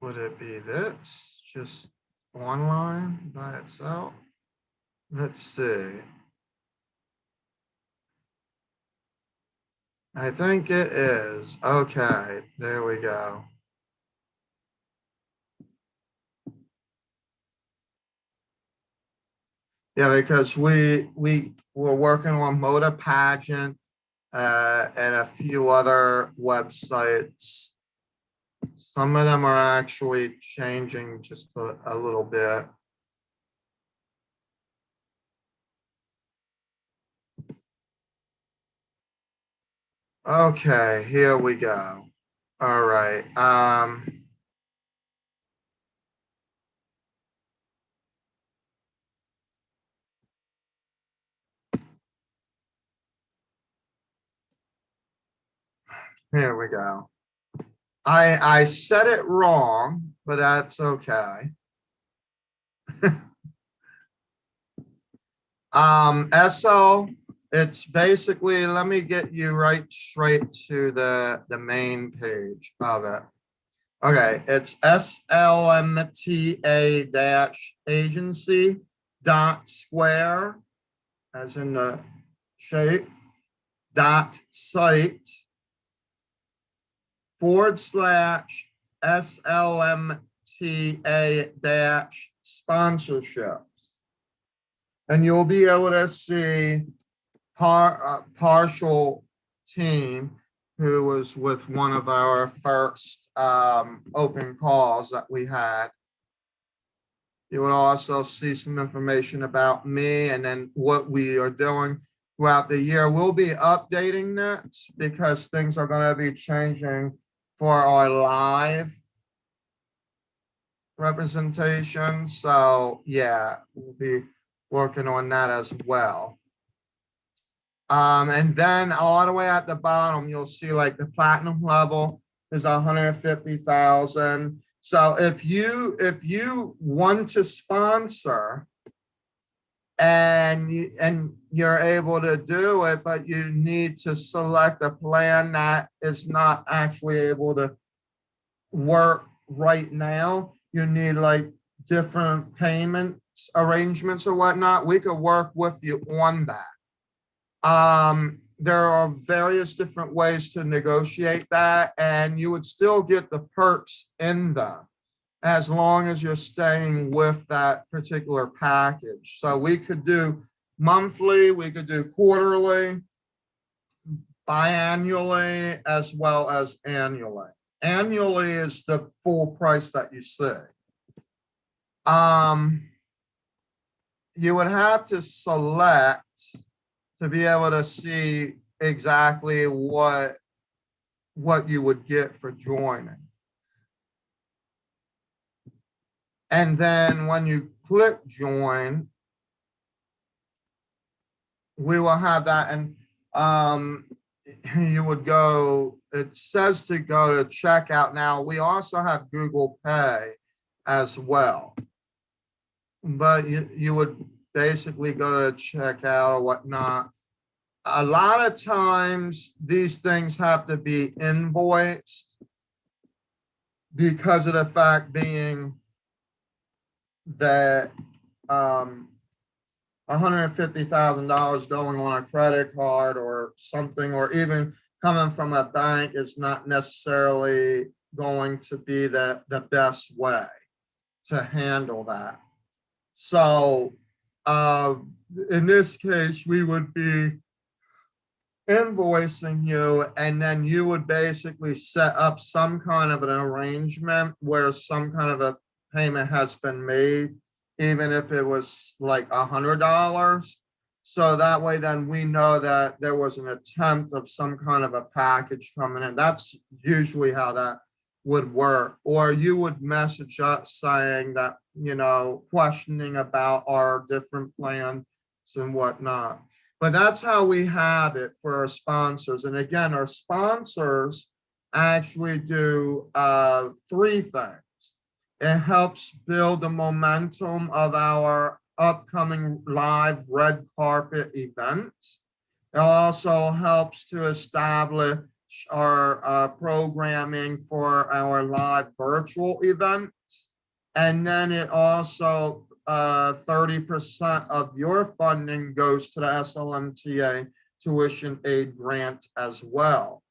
Would it be this? Just online by itself? Let's see. I think it is. Okay, there we go. Yeah, because we were working on Moda Pageant and a few other websites. Some of them are actually changing just a little bit. Okay, here we go. All right. Here we go. I said it wrong, but that's okay. SL, it's basically, let me get you right straight to the main page of it. Okay, it's SLMTA dash agency dot square, as in the shape, dot site / SLMTA dash sponsorships. And you'll be able to see partial team who was with one of our first open calls that we had. You will also see some information about me and then what we are doing throughout the year. We'll be updating that because things are going to be changing for our live representation. So yeah, we'll be working on that as well. And then all the way at the bottom, you'll see like the platinum level is 150,000. So if you want to sponsor and you're able to do it, but you need to select a plan that is not actually able to work right now, you need like different payments arrangements or whatnot, we could work with you on that. There are various different ways to negotiate that, and you would still get the perks in them as long as you're staying with that particular package. So we could do monthly, we could do quarterly, biannually, as well as annually. Annually is the full price that you see. You would have to select to be able to see exactly what you would get for joining. And then when you click join, we will have that, and you would go it says to go to checkout. Now, we also have Google Pay as well, but you would basically go to checkout or whatnot. A lot of times these things have to be invoiced because of the fact being that $150,000 going on a credit card or something, or even coming from a bank, is not necessarily going to be the best way to handle that. So in this case, we would be invoicing you, and then you would basically set up some kind of an arrangement where some kind of a payment has been made, even if it was like $100. So that way, then we know that there was an attempt of some kind of a package coming in. That's usually how that would work. Or you would message us saying that, questioning about our different plans and whatnot. But that's how we have it for our sponsors. And again, our sponsors actually do three things. It helps build the momentum of our upcoming live red carpet events. It also helps to establish our programming for our live virtual events. And then it also 30% of your funding goes to the SLMTA tuition aid grant as well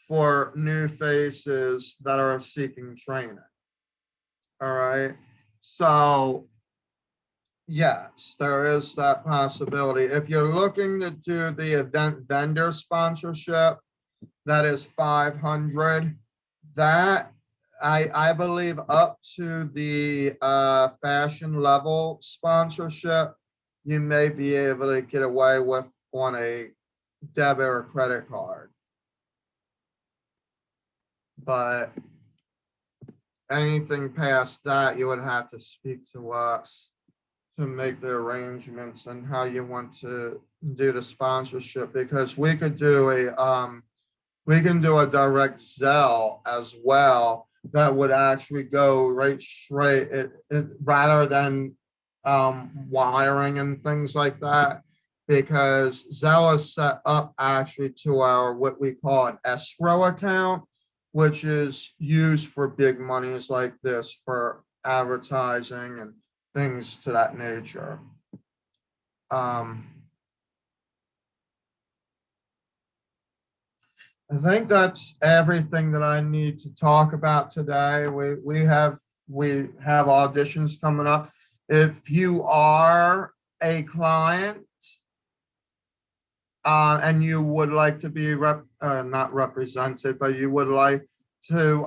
for new faces that are seeking training. All right. So yes, there is that possibility. If you're looking to do the event vendor sponsorship, that is 500. That I believe up to the fashion level sponsorship, you may be able to get away with on a debit or credit card. But anything past that, you would have to speak to us to make the arrangements and how you want to do the sponsorship, because we could do we can do a direct Zelle as well that would actually go right straight rather than wiring and things like that, because Zelle is set up actually to our what we call an escrow account, which is used for big monies like this for advertising and things to that nature. I think that's everything that I need to talk about today. We have auditions coming up. If you are a client and you would like to be not represented, but you would like to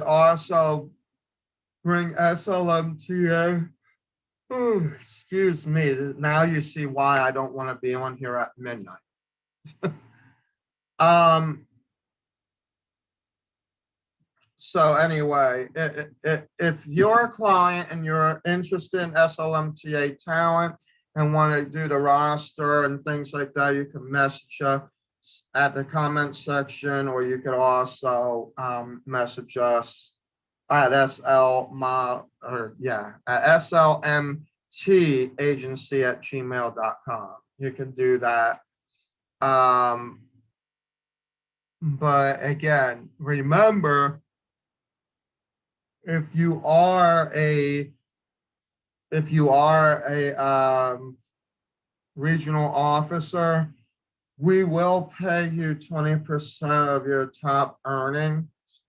also bring SLMTA. Ooh, excuse me. Now you see why I don't want to be on here at midnight. So anyway, if you're a client and you're interested in SLMTA talent and want to do the roster and things like that, you can message us at the comment section, or you could also message us at slmtagency@gmail.com. You can do that. But again, remember, if you are a regional officer, we will pay you 20% of your top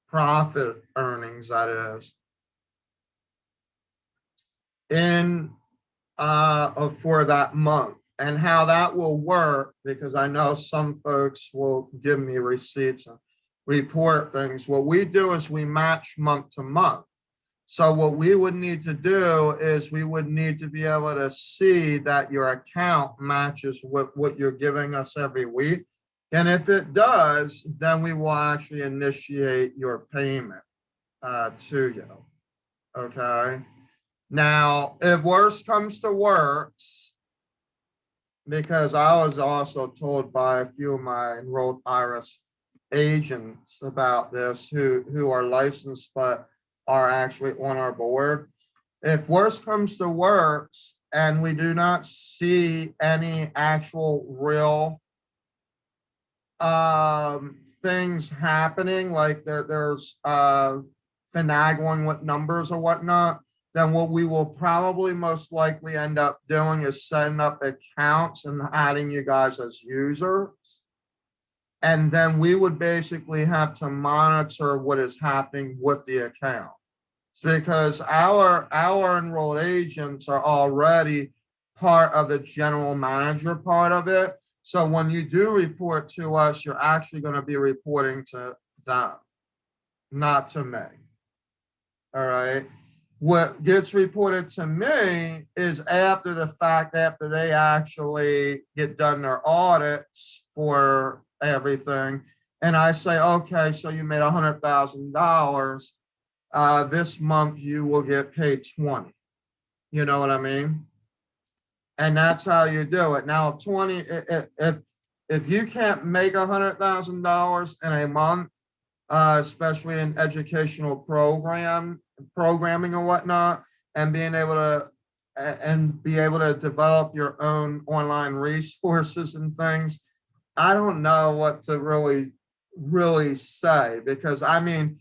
profit earnings, that is, for that month. And how that will work, because I know some folks will give me receipts and report things. What we do is we match month to month. So what we would need to do is we would need to be able to see that your account matches what you're giving us every week. And if it does, then we will actually initiate your payment to you. Okay. Now, if worse comes to worse, because I was also told by a few of my enrolled IRS agents about this who are licensed but are actually on our board. If worst comes to worst and we do not see any actual real things happening, like there's finagling with numbers or whatnot, then what we will probably most likely end up doing is setting up accounts and adding you guys as users. And then we would basically have to monitor what is happening with the account. Because our enrolled agents are already part of the general manager part of it. So when you do report to us, you're actually going to be reporting to them, not to me. All right. What gets reported to me is after the fact, after they actually get done their audits for everything. And I say, okay, so you made $100,000. This month you will get paid 20. You know what I mean? And that's how you do it. Now, 20, if you can't make $100,000 in a month, especially in educational programming and whatnot, and being able to develop your own online resources and things, I don't know what to really say, because I mean,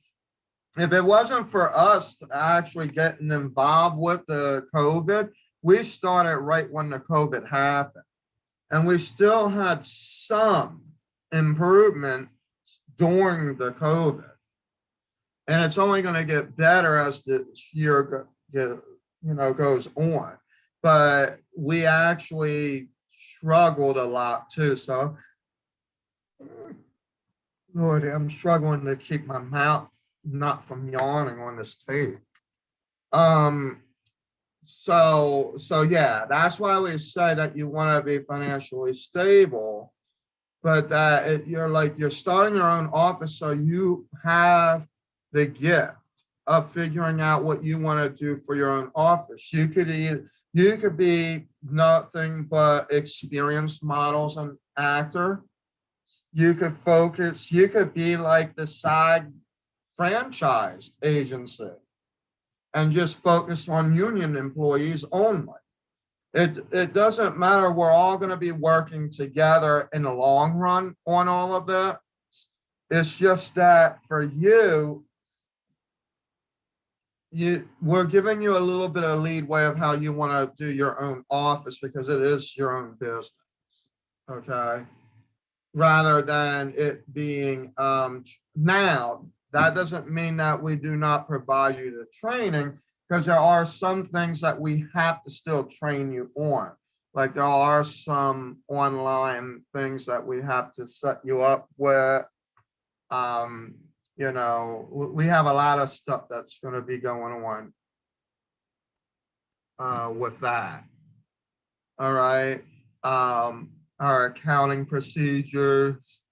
if it wasn't for us actually getting involved with the COVID, we started right when the COVID happened. And we still had some improvement during the COVID. And it's only going to get better as the year goes on. But we actually struggled a lot too. So, Lord, I'm struggling to keep my mouth not from yawning on this tape. So yeah, that's why we say that you want to be financially stable, but that you're starting your own office, so you have the gift of figuring out what you want to do for your own office. You could be nothing but experienced models and actor. You could be like the side franchise agency and just focus on union employees only. It doesn't matter. We're all going to be working together in the long run on all of that. It's just that for we're giving you a little bit of leadway of how you want to do your own office, because it is your own business. Okay. Rather than it being now, that doesn't mean that we do not provide you the training, because there are some things that we have to still train you on. Like there are some online things that we have to set you up with. We have a lot of stuff that's going to be going on with that. All right. Our accounting procedures.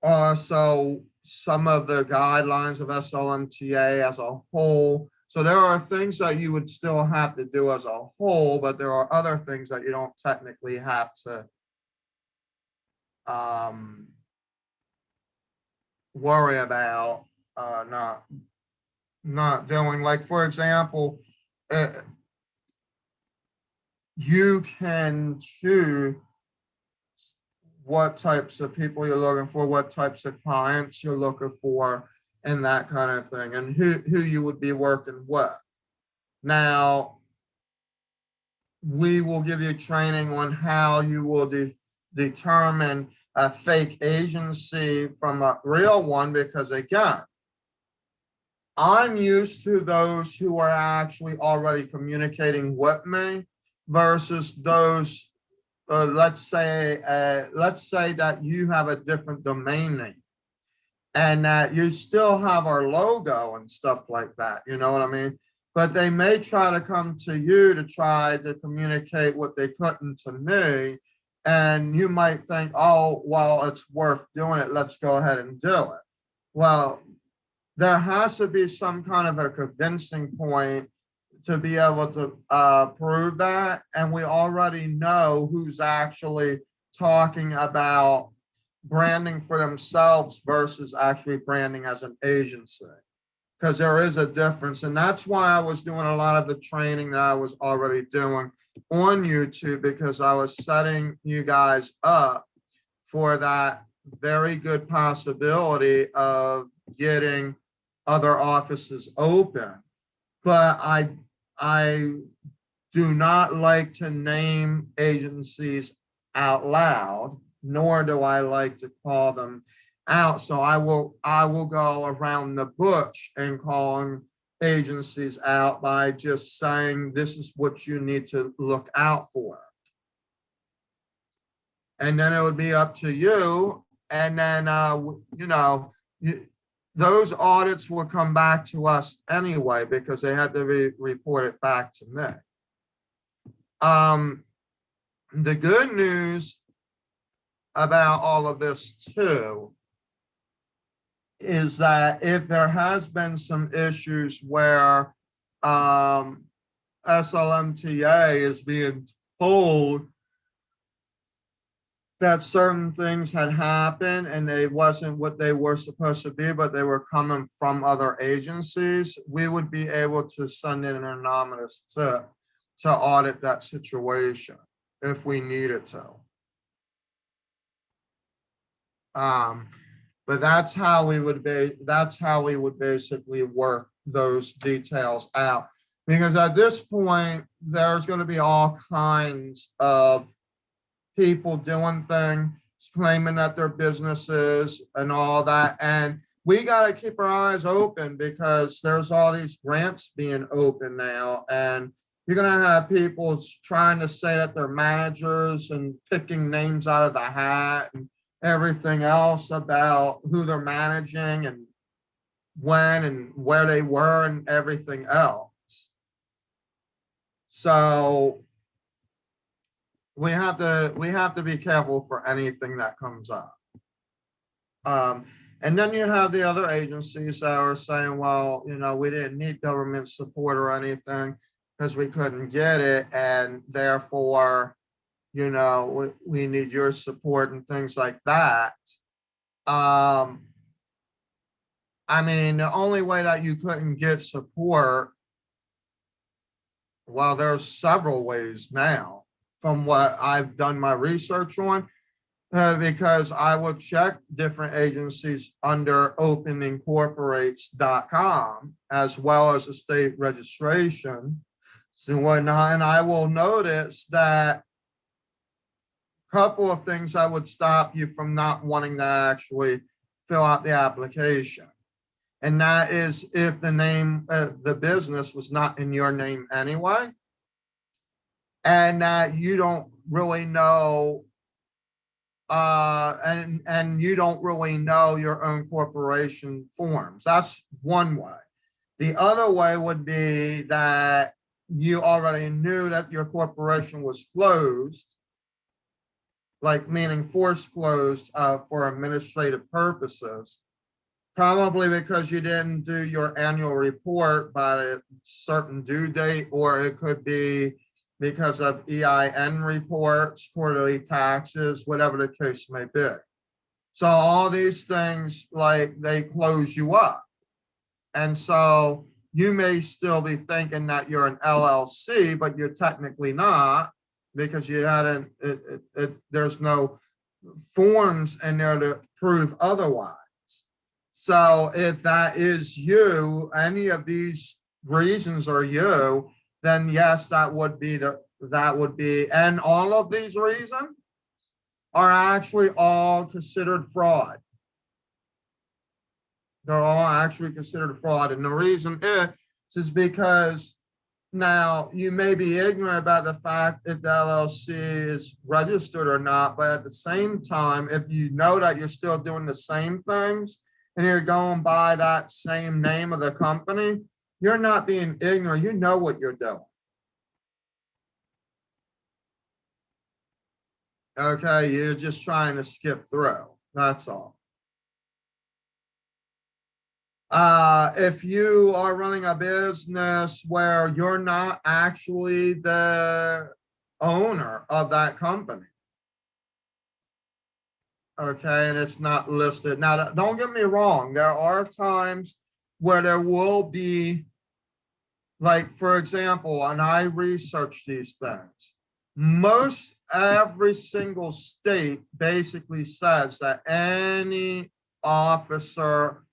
Also, some of the guidelines of SLMTA as a whole. So there are things that you would still have to do as a whole, but there are other things that you don't technically have to worry about not doing. Like, for example, you can choose what types of people you're looking for, what types of clients you're looking for, and that kind of thing, and who you would be working with. Now, we will give you training on how you will determine a fake agency from a real one, because again, I'm used to those who are actually already communicating with me versus those. Let's say that you have a different domain name and that you still have our logo and stuff like that. You know what I mean? But they may try to come to you to try to communicate what they couldn't to me. And you might think, oh, well, it's worth doing it. Let's go ahead and do it. Well, there has to be some kind of a convincing point to be able to prove that. And we already know who's actually talking about branding for themselves versus actually branding as an agency, because there is a difference. And that's why I was doing a lot of the training that I was already doing on YouTube, because I was setting you guys up for that very good possibility of getting other offices open. But I do not like to name agencies out loud, nor do I like to call them out. So I will go around the bush and calling agencies out by just saying this is what you need to look out for. And then it would be up to you. And then those audits will come back to us anyway, because they had to report it back to me. The good news about all of this too is that if there has been some issues where SLMTA is being told that certain things had happened and they wasn't what they were supposed to be, but they were coming from other agencies, we would be able to send in an anonymous tip to audit that situation if we needed to. But that's how we would basically work those details out. Because at this point, there's going to be all kinds of people doing things, claiming that they're businesses and all that. And we got to keep our eyes open, because there's all these grants being open now. And you're going to have people trying to say that they're managers and picking names out of the hat and everything else about who they're managing and when and where they were and everything else. So we have to be careful for anything that comes up. And then you have the other agencies that are saying, well, we didn't need government support or anything because we couldn't get it, and therefore, we need your support and things like that. I mean, the only way that you couldn't get support, well, there's several ways now from what I've done my research on, because I would check different agencies under openincorporates.com as well as the state registration and whatnot, and I will notice that a couple of things that would stop you from not wanting to actually fill out the application. And that is if the name of the business was not in your name anyway, and that you don't really know, and you don't really know your own corporation forms. That's one way. The other way would be that you already knew that your corporation was closed, like meaning forced closed for administrative purposes, probably because you didn't do your annual report by a certain due date, or it could be because of EIN reports, quarterly taxes, whatever the case may be. So all these things, like, they close you up. And so you may still be thinking that you're an LLC, but you're technically not, because you hadn't, there's no forms in there to prove otherwise. So if that is you, any of these reasons are you, then yes, that would be, and all of these reasons are actually all considered fraud. They're all actually considered fraud. And the reason is because now you may be ignorant about the fact if the LLC is registered or not, but at the same time, if you know that you're still doing the same things and you're going by that same name of the company, you're not being ignorant. You know what you're doing. Okay, you're just trying to skip through. That's all. If you are running a business where you're not actually the owner of that company, okay, and it's not listed. Now, don't get me wrong, there are times where there will be, like, for example, and I research these things, most every single state basically says that any officer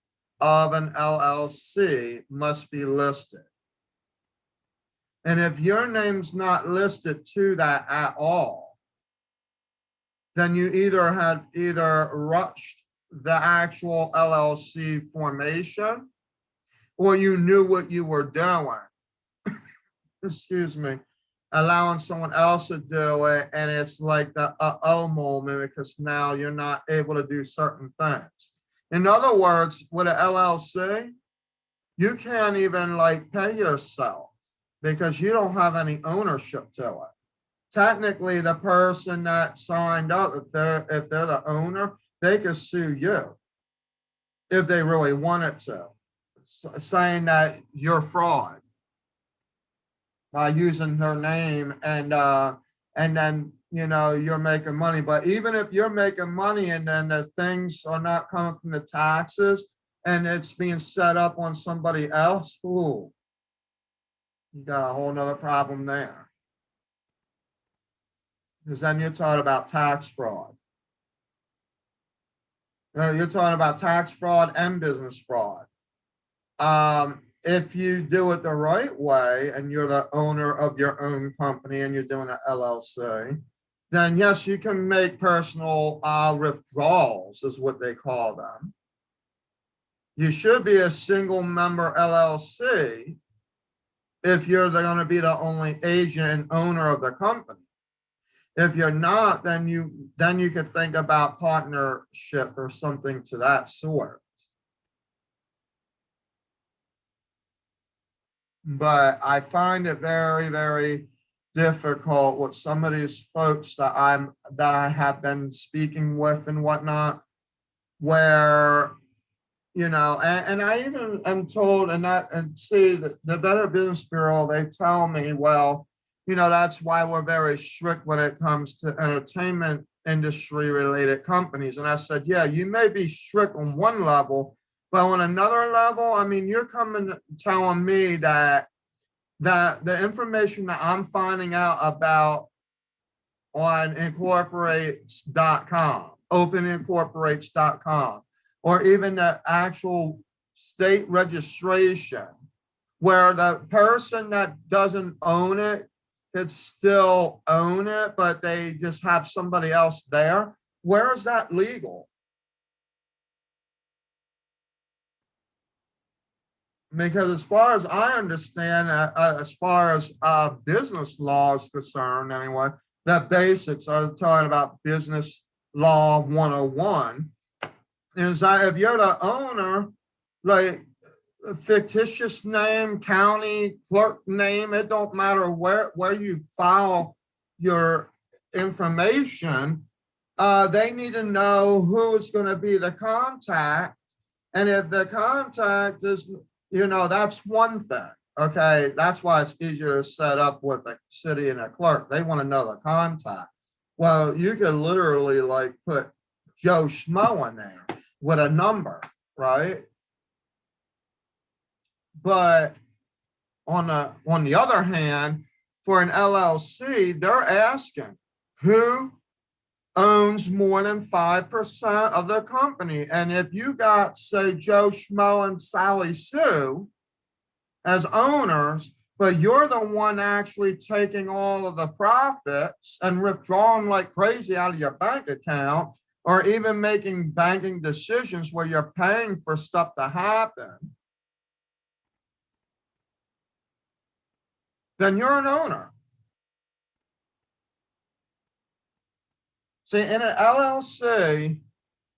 of an LLC must be listed. And if your name's not listed to that at all, then you either had rushed the actual LLC formation, or you knew what you were doing. Excuse me, allowing someone else to do it, and it's like the uh-oh moment because now you're not able to do certain things. In other words, with an LLC, you can't even like pay yourself because you don't have any ownership to it. Technically, the person that signed up, if they're the owner, they could sue you if they really wanted to, saying that you're fraud by using her name, and then you're making money. But even if you're making money and then the things are not coming from the taxes and it's being set up on somebody else, ooh, you got a whole nother problem there. Because then you're talking about tax fraud. You're talking about tax fraud and business fraud. If you do it the right way and you're the owner of your own company and you're doing an LLC, then yes, you can make personal withdrawals, is what they call them. You should be a single member LLC if you're going to be the only agent and owner of the company. If you're not, then you could think about partnership or something to that sort. But I find it very, very difficult with some of these folks that I have been speaking with and whatnot, where and I even am told, and see the Better Business Bureau, they tell me, well, that's why we're very strict when it comes to entertainment industry related companies. And I said, yeah, you may be strict on one level, but on another level, I mean, you're telling me that the information that I'm finding out about on incorporates.com, openincorporates.com, or even the actual state registration, where the person that doesn't own it could still own it, but they just have somebody else there. Where is that legal? Because as far as I understand, as far as business law is concerned, anyway, the basics, I was talking about business law 101, is that if you're the owner, like a fictitious name, county clerk name, it don't matter where you file your information, they need to know who is going to be the contact. And if the contact is, that's one thing. Okay, that's why it's easier to set up with a city and a clerk. They want to know the contact. Well, you could literally like put Joe Schmo in there with a number, right? But on the other hand, for an LLC, they're asking who owns more than 5% of the company. And if you got, say, Joe Schmo and Sally Sue as owners, but you're the one actually taking all of the profits and withdrawing like crazy out of your bank account, or even making banking decisions where you're paying for stuff to happen, then you're an owner. See, in an LLC,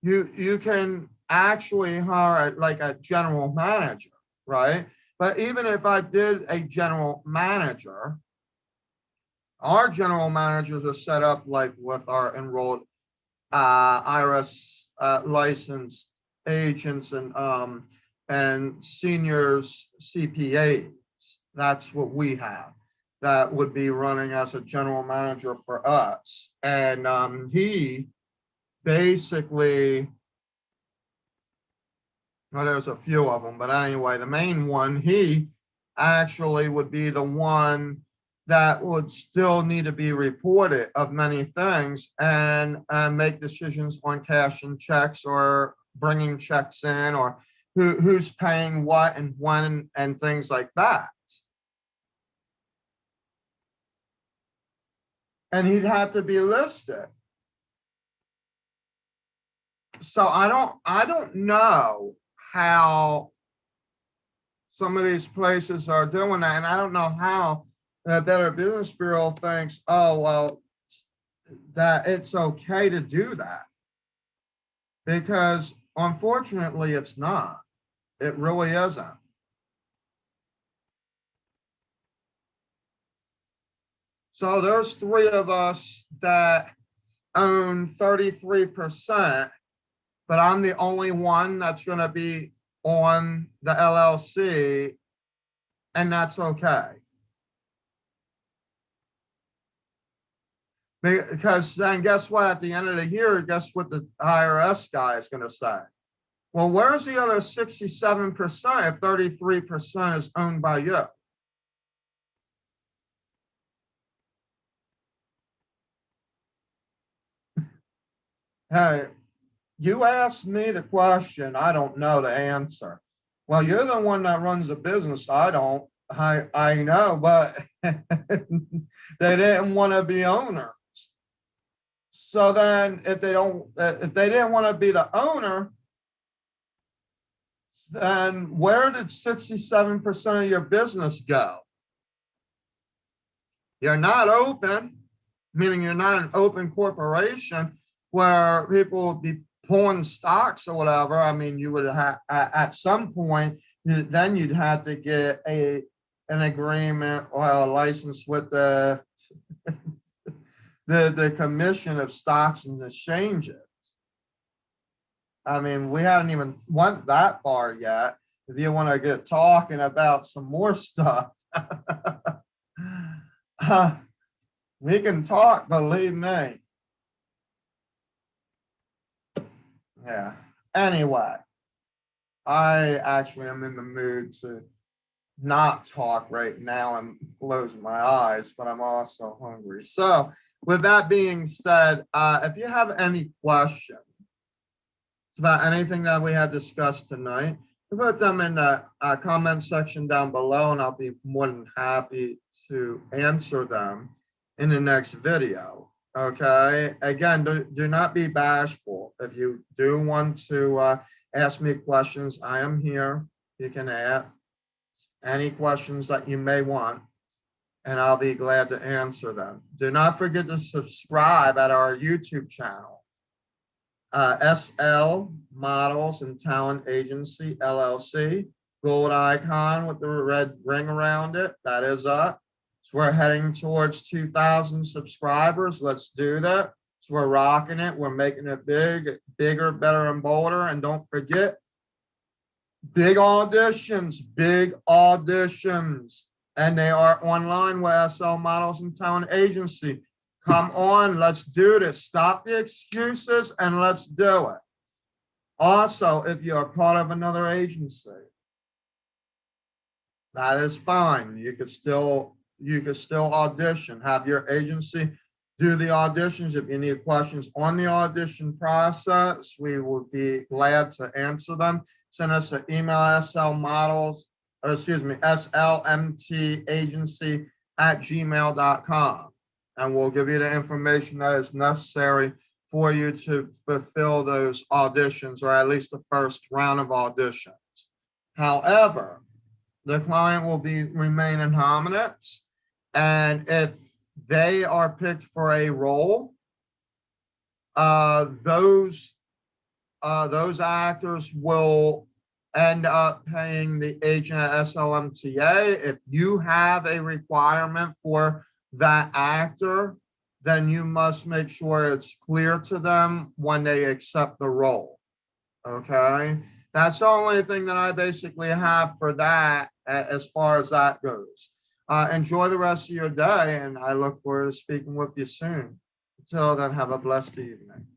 you can actually hire like a general manager, right? But even if I did a general manager, our general managers are set up like with our enrolled IRS licensed agents and and seniors CPAs. That's what we have. That would be running as a general manager for us. And he basically, well, there's a few of them, but anyway, the main one, he actually would be the one that would still need to be reported of many things and make decisions on cash and checks or bringing checks in or who's paying what and when and things like that. And he'd have to be listed. So I don't know how some of these places are doing that, and I don't know how the Better Business Bureau thinks, oh well, that it's okay to do that, because unfortunately it's not. It really isn't. So there's three of us that own 33%, but I'm the only one that's going to be on the LLC, and that's okay. Because then guess what? At the end of the year, guess what the IRS guy is going to say? Well, where's the other 67% if 33% is owned by you? Hey, you asked me the question, I don't know the answer. Well, you're the one that runs the business. I don't. I know, but they didn't want to be owners. So then if they didn't want to be the owner, then where did 67% of your business go? You're not open, meaning you're not an open corporation where people would be pulling stocks or whatever. I mean, you would have at some point, then you'd have to get an agreement or a license with the the Commission of Stocks and Exchanges. I mean, we hadn't even went that far yet. If you want to get talking about some more stuff, we can talk, believe me. Yeah. Anyway, I actually am in the mood to not talk right now and close my eyes, but I'm also hungry. So with that being said, if you have any questions about anything that we have discussed tonight, put them in the comment section down below, and I'll be more than happy to answer them in the next video. Okay. Again, do not be bashful. If you do want to ask me questions, I am here. You can ask any questions that you may want, and I'll be glad to answer them. Do not forget to subscribe at our YouTube channel, SL Models and Talent Agency, LLC. Gold icon with the red ring around it. That is us. So we're heading towards 2,000 subscribers. Let's do that. So we're rocking it. We're making it big, bigger, better, and bolder. And don't forget, big auditions. And they are online with SL Models and Talent Agency. Come on, let's do this. Stop the excuses and let's do it. Also, if you're part of another agency, that is fine. You could still audition. Have your agency do the auditions. If you need questions on the audition process, we will be glad to answer them. Send us an email, slmtagency@gmail.com, and we'll give you the information that is necessary for you to fulfill those auditions, or at least the first round of auditions. However, the client will remain anonymous, and if they are picked for a role, those actors will end up paying the agent at SLMTA. If you have a requirement for that actor, then you must make sure it's clear to them when they accept the role. Okay. That's the only thing that I basically have for that as far as that goes. Enjoy the rest of your day, and I look forward to speaking with you soon. Until then, have a blessed evening.